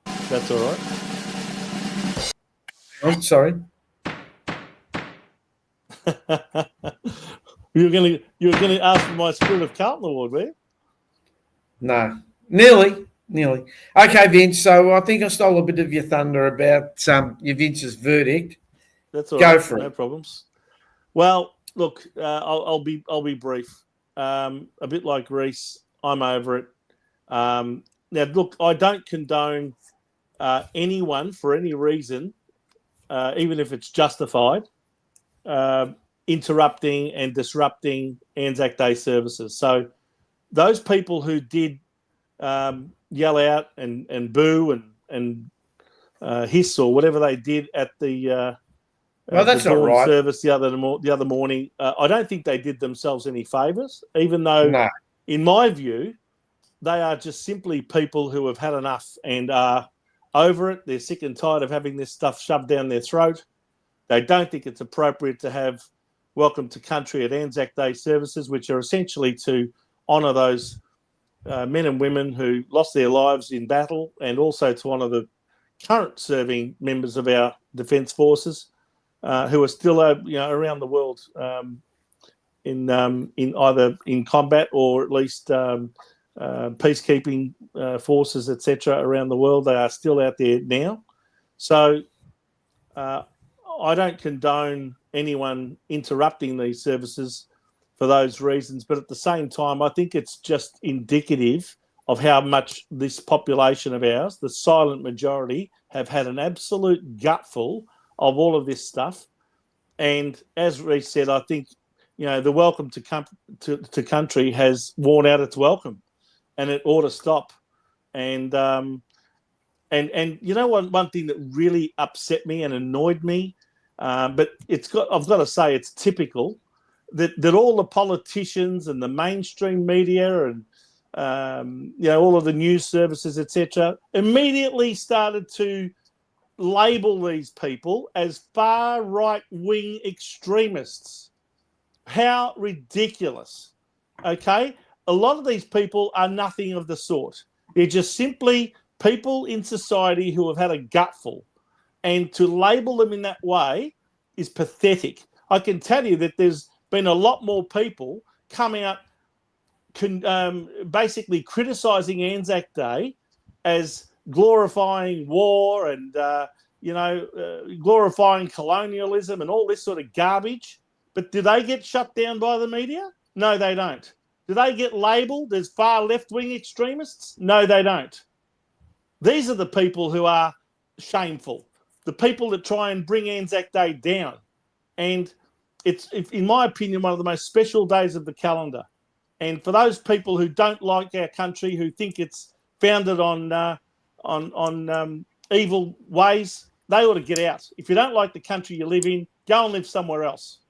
That's all right. Oh, sorry. You were going to ask for my Spirit of Carlton award, were you? No, nearly. Okay, Vince. So I think I stole a bit of your thunder about your Vince's verdict. That's all right. Go for it. No problems. Well, look, I'll be brief. A bit like Reece, I'm over it. Now, look, I don't condone anyone for any reason, even if it's justified, interrupting and disrupting Anzac Day services. So those people who did yell out and boo and hiss or whatever they did at the that's the not dawn right. service the other morning, I don't think they did themselves any favours, even though, in my view, they are just simply people who have had enough and are over it. They're sick and tired of having this stuff shoved down their throat. They don't think it's appropriate to have Welcome to Country at Anzac Day services, which are essentially to honour those men and women who lost their lives in battle, and also to honour the current serving members of our Defence Forces who are still around the world either in combat or at least peacekeeping forces, etc., around the world. They are still out there now. So I don't condone anyone interrupting these services for those reasons, but at the same time, I think it's just indicative of how much this population of ours, the silent majority, have had an absolute gutful of all of this stuff. And as Reece said, I think, the welcome to country has worn out its welcome, and it ought to stop. And you know what? One thing that really upset me and annoyed me, but I've got to say it's typical that all the politicians and the mainstream media and all of the news services, etc., immediately started to label these people as far right-wing extremists. How ridiculous. Okay? A lot of these people are nothing of the sort. They're just simply people in society who have had a gutful. And to label them in that way is pathetic. I can tell you that there's been a lot more people come out basically criticising Anzac Day as glorifying war and, glorifying colonialism and all this sort of garbage. But do they get shut down by the media? No, they don't. Do they get labelled as far left-wing extremists? No, they don't. These are the people who are shameful, the people that try and bring Anzac Day down. And it's, in my opinion, one of the most special days of the calendar. And for those people who don't like our country, who think it's founded on evil ways, they ought to get out. If you don't like the country you live in, go and live somewhere else.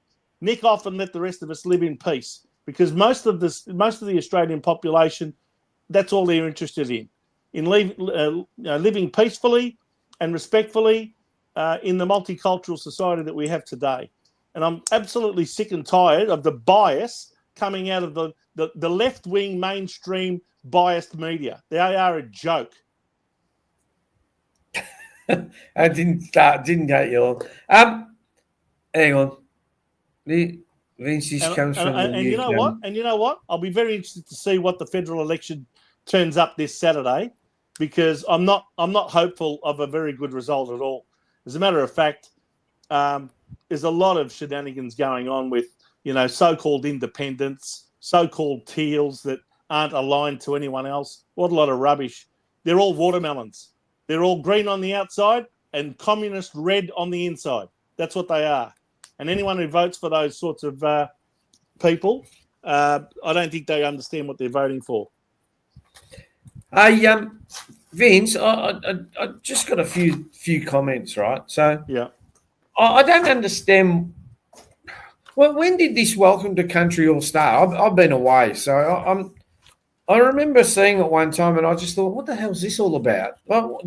Nick off and let the rest of us live in peace, because most of the Australian population, that's all they're interested in living peacefully and respectfully in the multicultural society that we have today. And I'm absolutely sick and tired of the bias coming out of the left-wing mainstream biased media. They are a joke. I didn't get you long. Hang on. Vince's comes from the you know what? And you know what? I'll be very interested to see what the federal election turns up this Saturday, because I'm not hopeful of a very good result at all. As a matter of fact, there's a lot of shenanigans going on with, so-called independents, so-called teals that aren't aligned to anyone else. What a lot of rubbish. They're all watermelons. They're all green on the outside and communist red on the inside. That's what they are. And anyone who votes for those sorts of people, I don't think they understand what they're voting for. Vince, I just got a few comments, right? So yeah, I don't understand. Well, when did this welcome to country all start? I've been away, so I remember seeing it one time, and I just thought, what the hell is this all about? Well,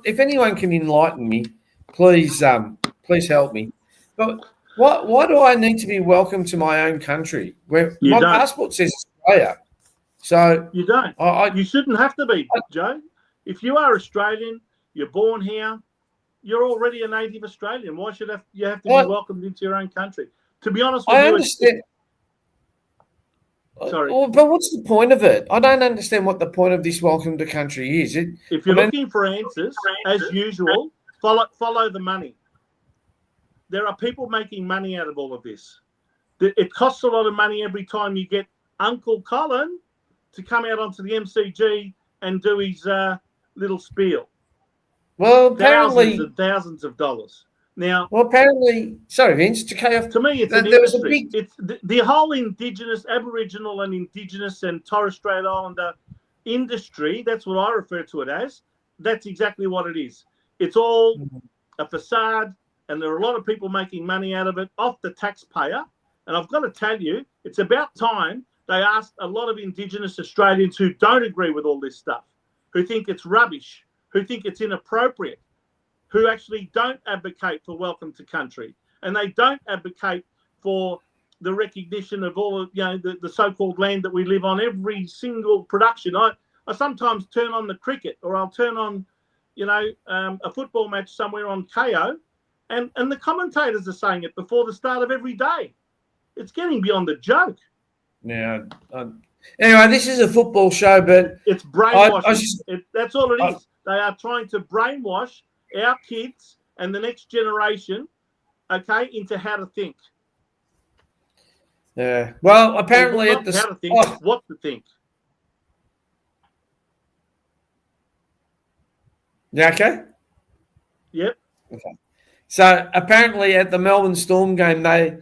if anyone can enlighten me, please help me. But why do I need to be welcome to my own country? Where my passport says Australia. So you don't. You shouldn't have to be, Joe. If you are Australian, you're born here, you're already a native Australian. Why should you have to be welcomed into your own country? To be honest with you, I understand. Sorry. But what's the point of it? I don't understand what the point of this welcome to country is. If you're looking for answers, as usual, follow the money. There are people making money out of all of this. It costs a lot of money every time you get Uncle Colin to come out onto the MCG and do his little spiel. Well, apparently thousands of dollars. Now, apparently, sorry, Vince, to kayo. To me, it's an industry. It's the whole Indigenous, Aboriginal, and Indigenous and Torres Strait Islander industry. That's what I refer to it as. That's exactly what it is. It's all a facade, and there are a lot of people making money out of it off the taxpayer. And I've got to tell you, it's about time they asked a lot of Indigenous Australians who don't agree with all this stuff, who think it's rubbish, who think it's inappropriate, who actually don't advocate for welcome to country, and they don't advocate for the recognition of all of the so-called land that we live on. Every single production, I sometimes turn on the cricket, or I'll turn on a football match somewhere on Kayo, and the commentators are saying it before the start of every day. It's getting beyond the joke. Yeah. Anyway, this is a football show, but it's brainwashing. That's all it is. They are trying to brainwash our kids and the next generation, okay, into how to think. Yeah. Well, apparently not how to think, it's what to think. Yeah. Okay. Yep. Okay. So apparently at the Melbourne Storm game, they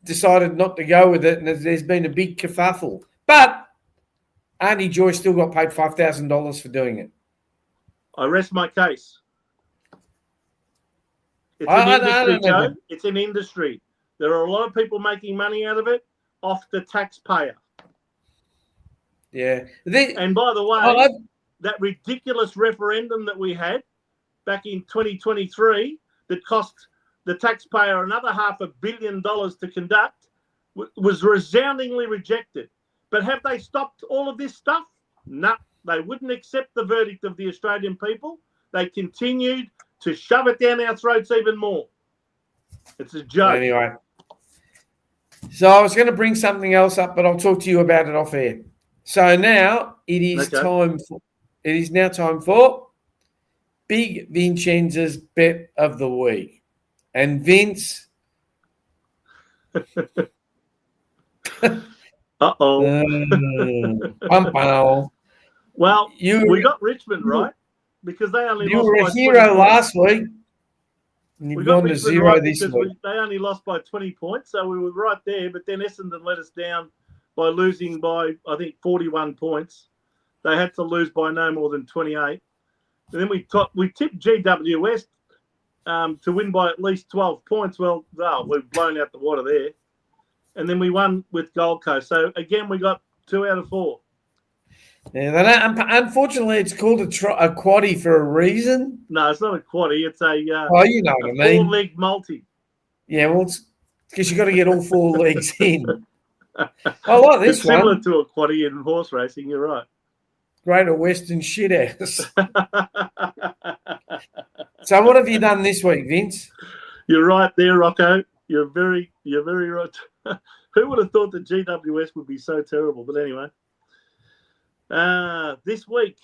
decided not to go with it, and there's been a big kerfuffle. But Auntie Joy still got paid $5,000 for doing it. I rest my case. It's an industry, Joe. It's an industry. There are a lot of people making money out of it off the taxpayer. Yeah. And by the way, that ridiculous referendum that we had back in 2023 that cost the taxpayer another $500 million to conduct was resoundingly rejected. But have they stopped all of this stuff? No, they wouldn't accept the verdict of the Australian people. They continued to shove it down our throats even more. It's a joke. Anyway, so I was going to bring something else up, but I'll talk to you about it off air. So now it is time for Big Vincenzo's bet of the week, and Vince. Well, we got Richmond right because they only you lost were by a hero 20 last week. And you've gone to zero this week. They only lost by 20 points, so we were right there. But then Essendon let us down by losing by, I think, 41 points. They had to lose by no more than 28. And then we tipped GWS to win by at least 12 points. Well, we've blown out the water there. And then we won with Gold Coast. So, again, we got 2 out of 4. Yeah, unfortunately, it's called a quaddie for a reason. No, it's not a quaddie. It's a you know what I mean. 4-leg multi. Yeah, well, it's because you've got to get all 4 legs in. I like this it's similar to a quaddie in horse racing. You're right. Greater Western shithouse. So, what have you done this week, Vince? You're right there, Rocco. You're very right. Who would have thought that GWS would be so terrible? But anyway. This week,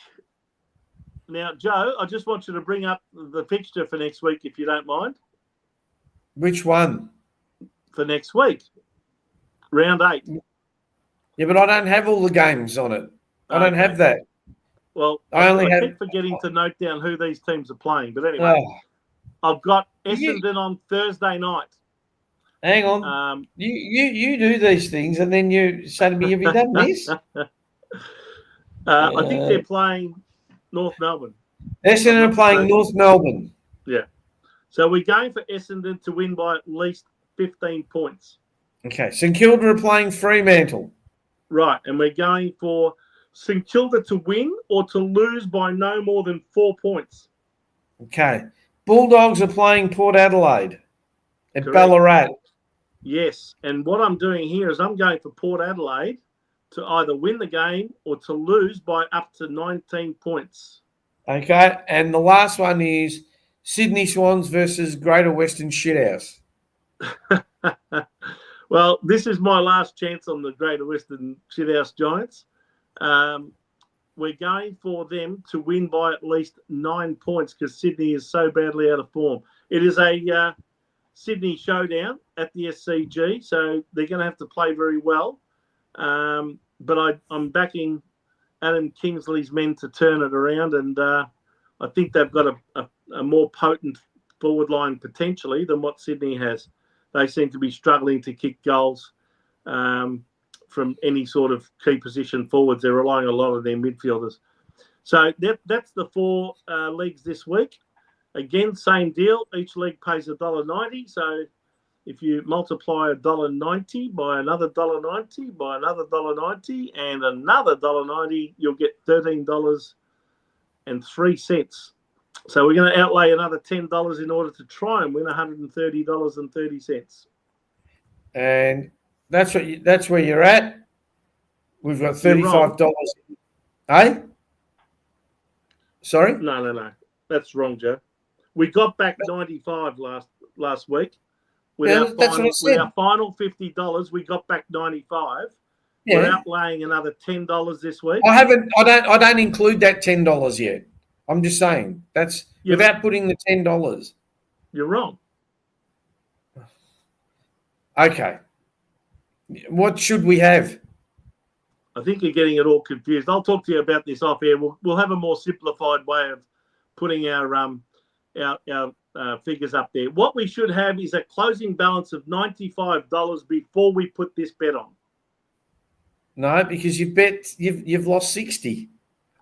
now, Joe, I just want you to bring up the fixture for next week, if you don't mind. Which one? For next week, round 8. Yeah, but I don't have all the games on it. I don't have that. Well, I keep forgetting to note down who these teams are playing. But anyway, I've got Essendon on Thursday night. Hang on. You do these things, and then you say to me, have you done this? I think they're playing North Melbourne. Essendon are playing North Melbourne. Yeah. So we're going for Essendon to win by at least 15 points. Okay. St Kilda are playing Fremantle. Right. And we're going for St Kilda to win or to lose by no more than 4 points. Okay. Bulldogs are playing Port Adelaide at Ballarat. Yes. And what I'm doing here is I'm going for Port Adelaide to either win the game or to lose by up to 19 points. Okay, and the last one is Sydney Swans versus Greater Western Shithouse. Well, this is my last chance on the Greater Western Shithouse Giants. We're going for them to win by at least 9 points because Sydney is so badly out of form. It is a Sydney showdown at the SCG, so they're going to have to play very well. But I'm backing Adam Kingsley's men to turn it around, and I think they've got a more potent forward line potentially than what Sydney has. They seem to be struggling to kick goals from any sort of key position forwards. They're relying a lot on their midfielders. So that's the 4 leagues this week. Again, same deal. Each league pays $1.90. So if you multiply $1.90 by another $1.90 by another $1.90 and another $1.90, you'll get $13.03. So we're going to outlay another $10 in order to try and win $130.30. And that's where you're at. We've got $35. Eh? Sorry? No. That's wrong, Joe. We got back 95 last week. With, Yeah, our, that's what I final, said. with our final $50, we got back 95. Yeah. We're outlaying another $10 this week. I don't include that $10 yet. I'm just saying that's without putting the $10. You're wrong. Okay. What should we have? I think you're getting it all confused. I'll talk to you about this off air. We'll have a more simplified way of putting our figures up there. What we should have is a closing balance of $95 before we put this bet on. No, because you've lost 60.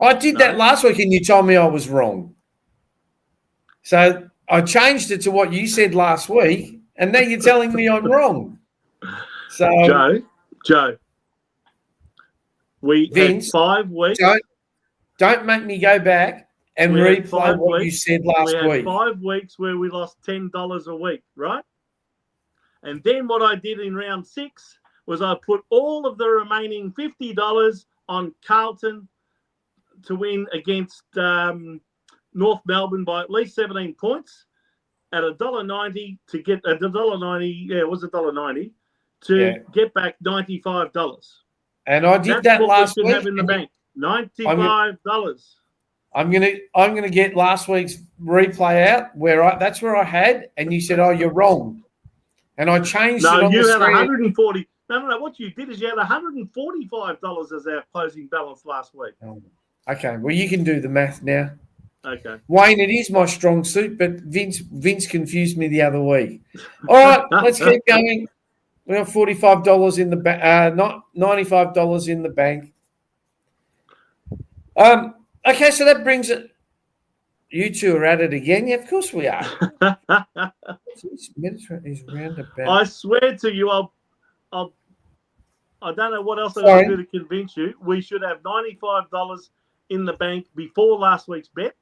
I did that last week and you told me I was wrong. So I changed it to what you said last week, and now you're telling me I'm wrong. So Joe, we Vince, had 5 weeks. Don't make me go back and replay what you said last week. We had 5 weeks where we lost $10 a week, right? And then what I did in round 6 was I put all of the remaining $50 on Carlton to win against North Melbourne by at least 17 points at $1.90 to get $1.90. Yeah, it was $1.90 to get back $95. And I did that last week. That's what we should have in the bank. $95. I'm gonna get last week's replay out that's where I had, and you said, "Oh, you're wrong," and I changed it on you the had screen. 140. No. What you did is you had $145 as our closing balance last week. Okay, well you can do the math now. Okay, Wayne, it is my strong suit, but Vince confused me the other week. All right, let's keep going. We have $45 in the bank, not $95 in the bank. Okay, so that brings it. You two are at it again. Yeah, of course we are. Is roundabout. I swear to you, I don't know what else I'm going to do to convince you. We should have $95 in the bank before last week's bet.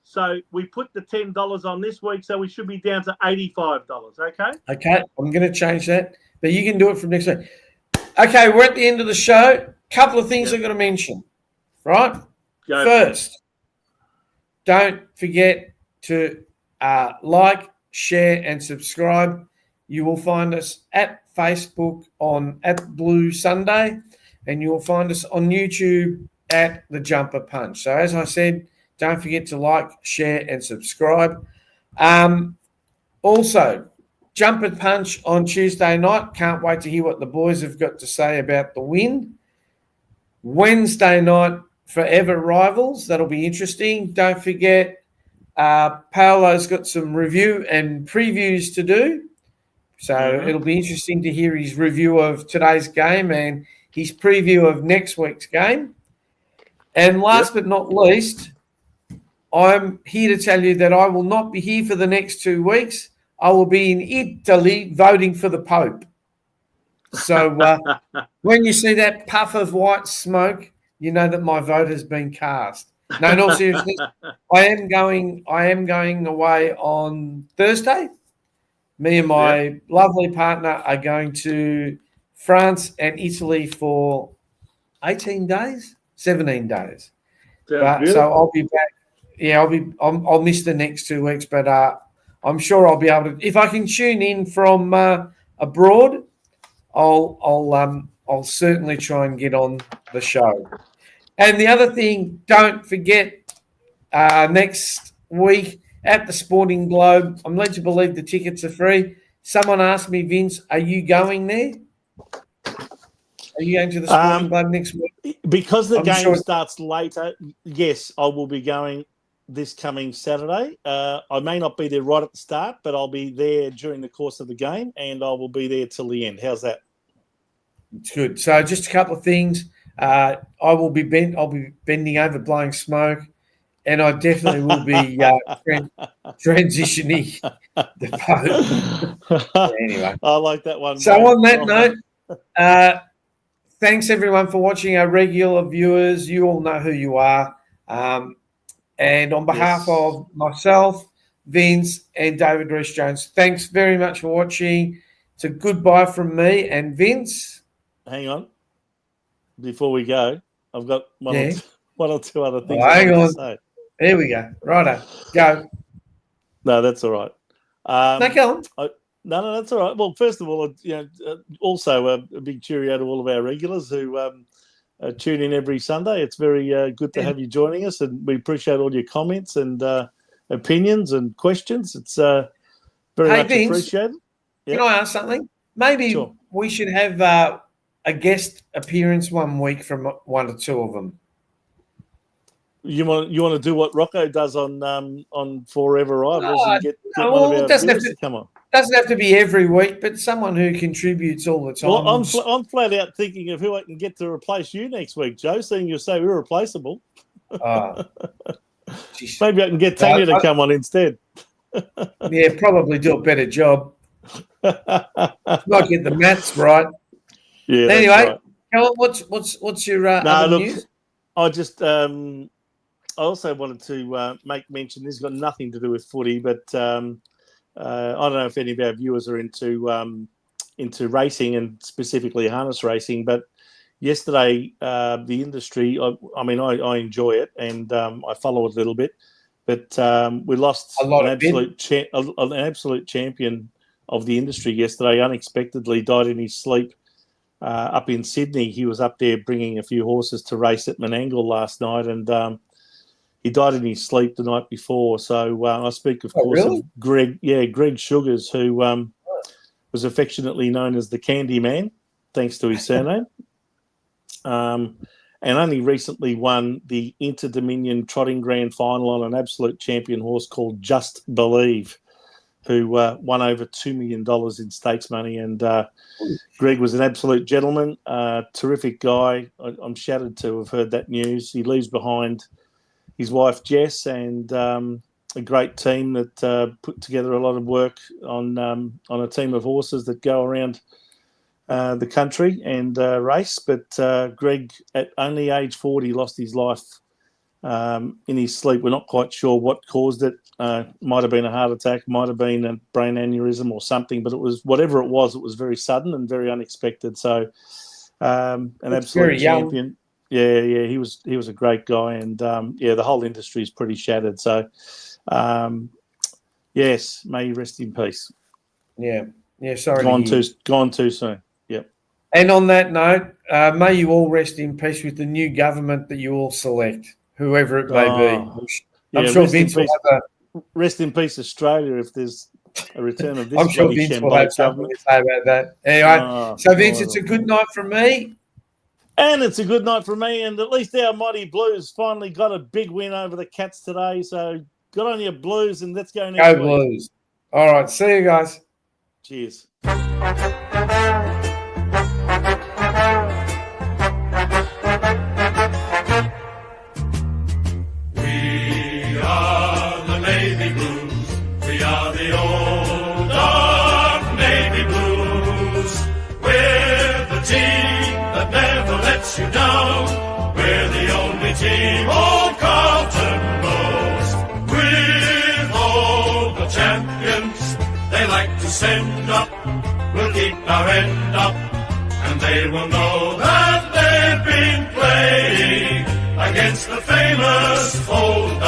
So we put the $10 on this week, so we should be down to $85. Okay. Okay, I'm going to change that, but you can do it from next week. Okay, we're at the end of the show. Couple of things I'm going to mention. Right. First, don't forget to like, share, and subscribe. You will find us at Facebook at Blue Sunday, and you will find us on YouTube at The Jumper Punch. So as I said, don't forget to like, share, and subscribe. Also, Jumper Punch on Tuesday night. Can't wait to hear what the boys have got to say about the win. Wednesday night, Forever Rivals. That'll be interesting. Don't forget, Paolo's got some review and previews to do. So it'll be interesting to hear his review of today's game and his preview of next week's game. And last but not least, I'm here to tell you that I will not be here for the next 2 weeks. I will be in Italy voting for the Pope. So when you see that puff of white smoke, you know that my vote has been cast. No, in all seriousness, I am going away on Thursday. Me and my lovely partner are going to France and Italy for 18 days, 17 days. So I'll be back. Yeah, I'll miss the next 2 weeks, but I'm sure I'll be able to. If I can tune in from abroad, I'll certainly try and get on the show. And the other thing, don't forget, next week at the Sporting Globe, I'm led to believe the tickets are free. Someone asked me, Vince, are you going there? Are you going to the Sporting Globe next week? Because the game starts later, yes, I will be going this coming Saturday. I may not be there right at the start, but I'll be there during the course of the game, and I will be there till the end. How's that? It's good. So just a couple of things. I'll be bending over, blowing smoke, and I definitely will be transitioning the boat. Anyway, I like that one. So on that note, thanks everyone for watching. Our regular viewers, you all know who you are. And on behalf of myself, Vince, and David Rees-Jones, thanks very much for watching. It's a goodbye from me and Vince. Hang on. Before we go, I've got one or two other things hang on. to say. There we go. Righto. Go. No, that's all right. No, go on. No, that's all right. Well, first of all, also a big cheerio to all of our regulars who tune in every Sunday. It's very good to have you joining us, and we appreciate all your comments and opinions and questions. It's very much Vince, appreciated. Can I ask something? Maybe we should have a guest appearance one week from one or two of them. You want to do what Rocco does on Forever Rivals and get one of our viewers to come on? Doesn't have to be every week, but someone who contributes all the time. Well, I'm flat out thinking of who I can get to replace you next week, Joe, seeing you say irreplaceable. Maybe I can get Tanya to come on instead. Yeah, probably do a better job. Not get the maths right. Yeah. Anyway, right. what's your other news? I just I also wanted to make mention. This has got nothing to do with footy, but I don't know if any of our viewers are into racing and specifically harness racing. But yesterday, the industry. I enjoy it and I follow it a little bit. But we lost an absolute champion of the industry yesterday. Unexpectedly died in his sleep up in Sydney. He was up there bringing a few horses to race at Menangle last night, and he died in his sleep the night before. So I speak, of course, of Greg Sugars, who was affectionately known as the Candy Man, thanks to his surname. And only recently won the Inter-Dominion Trotting Grand Final on an absolute champion horse called Just Believe, who won over $2 million in stakes money. And Greg was an absolute gentleman, terrific guy. I'm shattered to have heard that news. He leaves behind his wife, Jess, and a great team that put together a lot of work on a team of horses that go around the country and race. But Greg, at only age 40, lost his life in his sleep. We're not quite sure what caused it. Might have been a heart attack, might have been a brain aneurysm or something, but it was whatever it was very sudden and very unexpected. So an absolute champion. Yeah, he was a great guy, and the whole industry is pretty shattered. So yes, may you rest in peace. Yeah, sorry. Gone too soon. Yep. And on that note, may you all rest in peace with the new government that you all select, whoever it may be. I'm sure Vince will have rest in peace, Australia, if there's a return of this. I'm sure Vince will have something to say about that. Anyway, so Vince, it's a good night from me. And it's a good night for me, and at least our mighty Blues finally got a big win over the Cats today. So good on you, Blues, and let's go next week. Go Blues. All right, see you guys. Cheers. We are the Navy Blues. We are the old dark Navy Blues. We're the team that never lets you down. We're the only team old Carlton knows. With all the champions they like to send up, we'll keep our end up, and they will know that they've been playing against the famous old